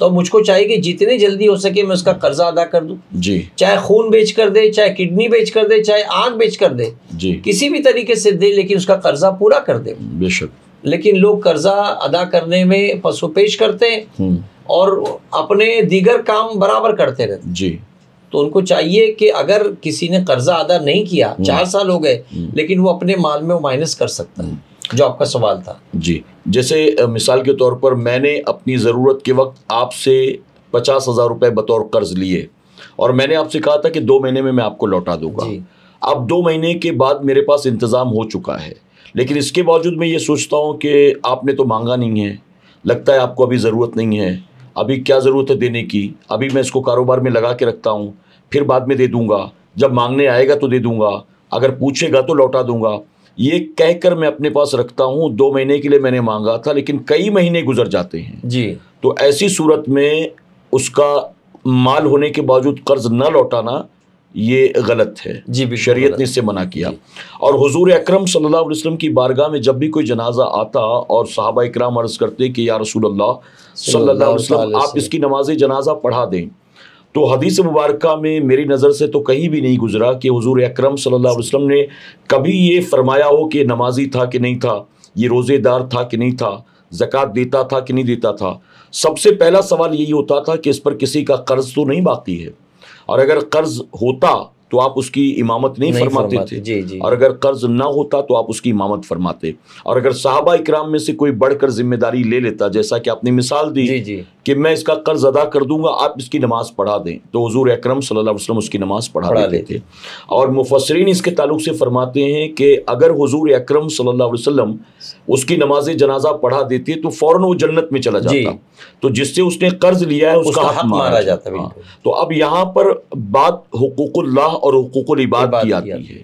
تو مجھ کو چاہیے کہ جتنی جلدی ہو سکے میں اس کا قرضہ ادا کر دوں. جی. چاہے خون بیچ کر دے, چاہے کڈنی بیچ کر دے, چاہے آنکھ بیچ کر دے, جی. کسی بھی طریقے سے دے لیکن اس کا قرضہ پورا کر دے. بے شک. لیکن لوگ قرضہ ادا کرنے میں پس و پیش کرتے ہیں اور اپنے دیگر کام برابر کرتے رہتے. جی. تو ان کو چاہیے کہ اگر کسی نے قرضہ ادا نہیں کیا 4 سال ہو گئے لیکن وہ اپنے مال میں وہ مائنس کر سکتا ہے. جو آپ کا سوال تھا. جی. جیسے مثال کے طور پر میں نے اپنی ضرورت کے وقت آپ سے 50,000 روپے بطور قرض لیے اور میں نے آپ سے کہا تھا کہ 2 مہینے میں میں آپ کو لوٹا دوں گا. اب 2 مہینے کے بعد میرے پاس انتظام ہو چکا ہے لیکن اس کے باوجود میں یہ سوچتا ہوں کہ آپ نے تو مانگا نہیں ہے, لگتا ہے آپ کو ابھی ضرورت نہیں ہے, ابھی کیا ضرورت ہے دینے کی, ابھی میں اس کو کاروبار میں لگا کے رکھتا ہوں, پھر بعد میں دے دوں گا, جب مانگنے آئے گا تو دے دوں گا, اگر پوچھے گا تو لوٹا دوں گا. یہ کہہ کر میں اپنے پاس رکھتا ہوں. 2 مہینے کے لیے میں نے مانگا تھا لیکن کئی مہینے گزر جاتے ہیں. جی. تو ایسی صورت میں اس کا مال ہونے کے باوجود قرض نہ لوٹانا یہ غلط ہے. جی. شریعت نے اس سے منع کیا. اور حضور اکرم صلی اللہ علیہ وسلم کی بارگاہ میں جب بھی کوئی جنازہ آتا اور صحابہ اکرام عرض کرتے کہ یا رسول اللہ صلی اللہ علیہ وسلم آپ اس کی نماز جنازہ پڑھا دیں, تو حدیث مبارکہ میں میری نظر سے تو کہیں بھی نہیں گزرا کہ حضور اکرم صلی اللہ علیہ وسلم نے کبھی یہ فرمایا ہو کہ نمازی تھا کہ نہیں تھا, یہ روزے دار تھا کہ نہیں تھا, زکوٰۃ دیتا تھا کہ نہیں دیتا تھا. سب سے پہلا سوال یہی ہوتا تھا کہ اس پر کسی کا قرض تو نہیں باقی ہے, اور اگر قرض ہوتا تو آپ اس کی امامت نہیں فرماتے تھے. جی. اور اگر قرض نہ ہوتا تو آپ اس کی امامت فرماتے. اور اگر صحابہ اکرام میں سے کوئی بڑھ کر ذمہ داری لے لیتا, جیسا کہ آپ نے مثال دی جی. کہ میں اس کا قرض ادا کر دوں گا, آپ اس کی نماز پڑھا دیں, تو حضور اکرم صلی اللہ علیہ وسلم اس کی نماز پڑھا دیتے تھے. اور مفسرین اس کے تعلق سے فرماتے ہیں کہ اگر حضور اکرم صلی اللہ علیہ وسلم اس کی نماز جنازہ پڑھا دیتے تو فوراً وہ جنت میں چلا جاتا. تو جس سے اس نے قرض لیا ہے اس کا حق مارا جاتا. تو اب یہاں پر بات حقوق اللہ اور حقوق العباد کی آتی ہے.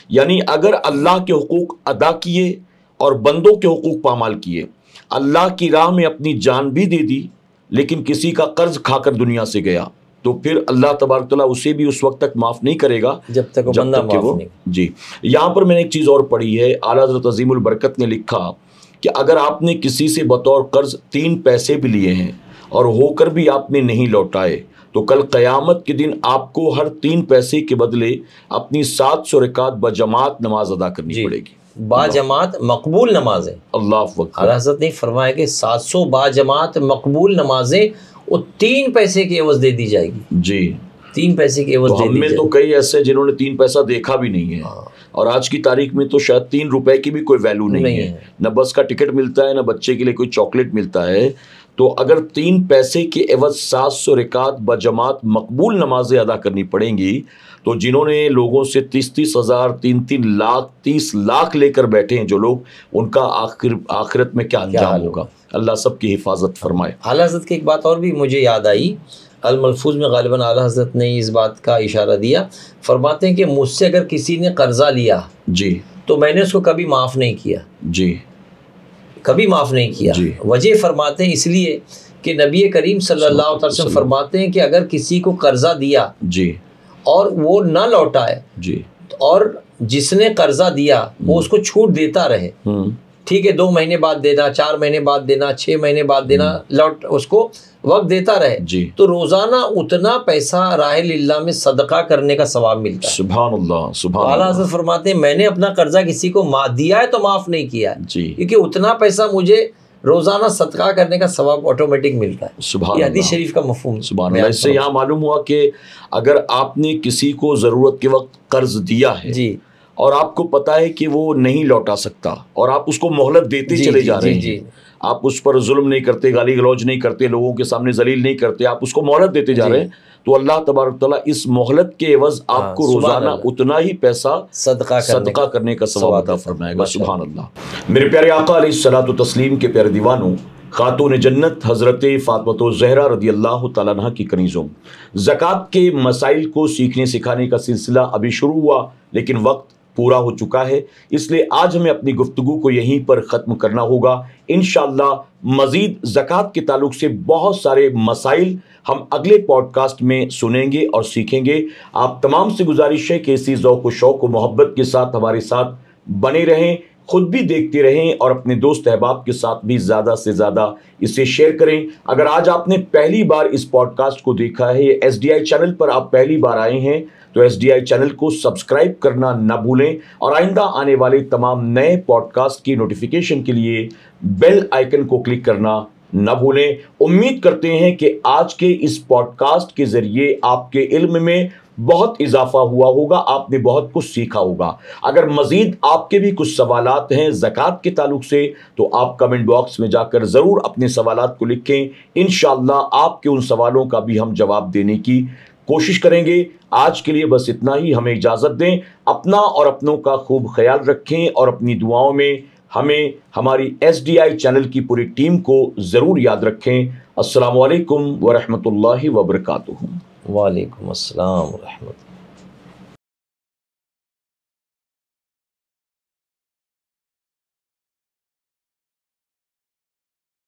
یعنی اگر اللہ کے حقوق ادا کیے اور بندوں کے حقوق پامال کیے, اللہ کی راہ میں اپنی جان بھی دے دی لیکن کسی کا قرض کھا کر دنیا سے گیا, تو پھر اللہ تبارک تعالیٰ اسے بھی اس وقت تک معاف نہیں کرے گا جب تک بندہ معاف نہیں. جی. یہاں پر میں نے ایک چیز اور پڑھی ہے, اعلیٰ حضرت عظیم البرکت نے لکھا کہ اگر آپ نے کسی سے بطور قرض 3 پیسے بھی لیے ہیں اور ہو کر بھی آپ نے نہیں لوٹائے تو کل قیامت کے دن آپ کو ہر 3 پیسے کے بدلے اپنی 700 رکعت بجماعت نماز ادا کرنی پڑے گی. باجماعت مقبول نمازیں. اللہ اکبر. اعلیٰ حضرت نے فرمایا کہ 700 باجماعت مقبول نمازیں وہ 3 پیسے کی عوض دے دی جائے گی. جی. 3 پیسے کی عوض دے دی جائے گی. ہم میں تو کئی ایسے جنہوں نے 3 پیسہ دیکھا بھی نہیں ہے, اور آج کی تاریخ میں تو شاید 3 روپے کی بھی کوئی ویلو نہیں ہے. نہ بس کا ٹکٹ ملتا ہے, نہ بچے کے لیے کوئی چاکلیٹ ملتا ہے. تو اگر 3 پیسے کے عوض 700 رکعت بجماعت مقبول نمازیں ادا کرنی پڑیں گی, تو جنہوں نے لوگوں سے 30-30 ہزار 3-3 لاکھ 30 لاکھ لے کر بیٹھے ہیں جو لوگ, ان کا آخرت میں کیا انجام ہوگا. اللہ سب کی حفاظت فرمائے. اعلیٰ حضرت کی ایک بات اور بھی مجھے یاد آئی, الملفوظ میں غالباً اعلیٰ حضرت نے اس بات کا اشارہ دیا. فرماتے ہیں کہ مجھ سے اگر کسی نے قرضہ لیا جی تو میں نے اس کو کبھی معاف نہیں کیا، جی کبھی معاف نہیں کیا۔ جی۔ وجہ فرماتے ہیں اس لیے کہ نبی کریم صلی اللہ علیہ وسلم فرماتے ہیں کہ اگر کسی کو قرضہ دیا جی اور وہ نہ لوٹائے، جی اور جس نے قرضہ دیا وہ اس کو چھوٹ دیتا رہے، ٹھیک ہے، 2 مہینے بعد دینا، 4 مہینے بعد دینا، 6 مہینے بعد دینا، لوٹ اس کو وقت دیتا رہے، جی، تو روزانہ اتنا پیسہ راہ اللہ میں صدقہ کرنے کا ثواب ملتا ہے۔ سبحان اللہ، سبحان اعلیٰ اللہ، حضرت فرماتے ہیں میں نے اپنا قرضہ کسی کو دیا ہے تو معاف نہیں کیا ہے، جی، کیونکہ اتنا پیسہ مجھے روزانہ صدقہ کرنے کا ثواب آٹومیٹک ملتا ہے۔ سبحان یہ حدیث اللہ، شریف کا مفہوم سبحان اللہ۔ اس سے یہاں معلوم ہوا کہ اگر آپ نے کسی کو ضرورت کے وقت قرض دیا ہے جی، اور آپ کو پتا ہے کہ وہ نہیں لوٹا سکتا اور آپ اس کو مہلت دیتے چلے جا رہے ہیں، آپ اس پر ظلم نہیں کرتے، گالی گلوچ نہیں کرتے، لوگوں کے سامنے ذلیل نہیں کرتے، آپ اس کو مہلت دیتے جا رہے ہیں، تو اللہ تبارک تعالیٰ اس مہلت کے عوض آپ کو روزانہ اتنا ہی پیسہ صدقہ کرنے کا ثواب عطا فرمائے گا۔ سبحان اللہ۔ میرے پیارے آقا علیہ الصلوۃ والتسلیم کے پیارے دیوانوں، خاتون جنت حضرت فاطمہ الزہرا رضی اللہ تعالیٰ عنہ کی کنیزوں، زکوٰۃ کے مسائل کو سیکھنے سکھانے کا سلسلہ ابھی شروع ہوا لیکن وقت پورا ہو چکا ہے، اس لیے آج ہمیں اپنی گفتگو کو یہیں پر ختم کرنا ہوگا۔ انشاءاللہ مزید زکوٰۃ کے تعلق سے بہت سارے مسائل ہم اگلے پوڈ کاسٹ میں سنیں گے اور سیکھیں گے۔ آپ تمام سے گزارش ہے کہ اسی ذوق و شوق و محبت کے ساتھ ہمارے ساتھ بنے رہیں، خود بھی دیکھتے رہیں اور اپنے دوست احباب کے ساتھ بھی زیادہ سے زیادہ اسے شیئر کریں۔ اگر آج آپ نے پہلی بار اس پوڈ کاسٹ کو دیکھا ہے، ایس ڈی آئی چینل پر آپ پہلی بار آئے ہیں، تو ایس ڈی آئی چینل کو سبسکرائب کرنا نہ بھولیں اور آئندہ آنے والے تمام نئے پوڈ کاسٹ کی نوٹیفیکیشن کے لیے بیل آئیکن کو کلک کرنا نہ بھولیں۔ امید کرتے ہیں کہ آج کے اس پوڈ کاسٹ کے ذریعے آپ کے علم میں بہت اضافہ ہوا ہوگا، آپ نے بہت کچھ سیکھا ہوگا۔ اگر مزید آپ کے بھی کچھ سوالات ہیں زکوٰۃ کے تعلق سے تو آپ کمنٹ باکس میں جا کر ضرور اپنے سوالات کو لکھیں، انشاءاللہ آپ کے ان سوالوں کا بھی ہم جواب دینے کی کوشش کریں گے۔ آج کے لیے بس اتنا ہی، ہمیں اجازت دیں، اپنا اور اپنوں کا خوب خیال رکھیں اور اپنی دعاؤں میں ہمیں ہماری ایس ڈی آئی چینل کی پوری ٹیم کو ضرور یاد رکھیں۔ السلام علیکم ورحمۃ اللہ وبرکاتہ۔ وعلیکم السلام ورحمۃ اللہ۔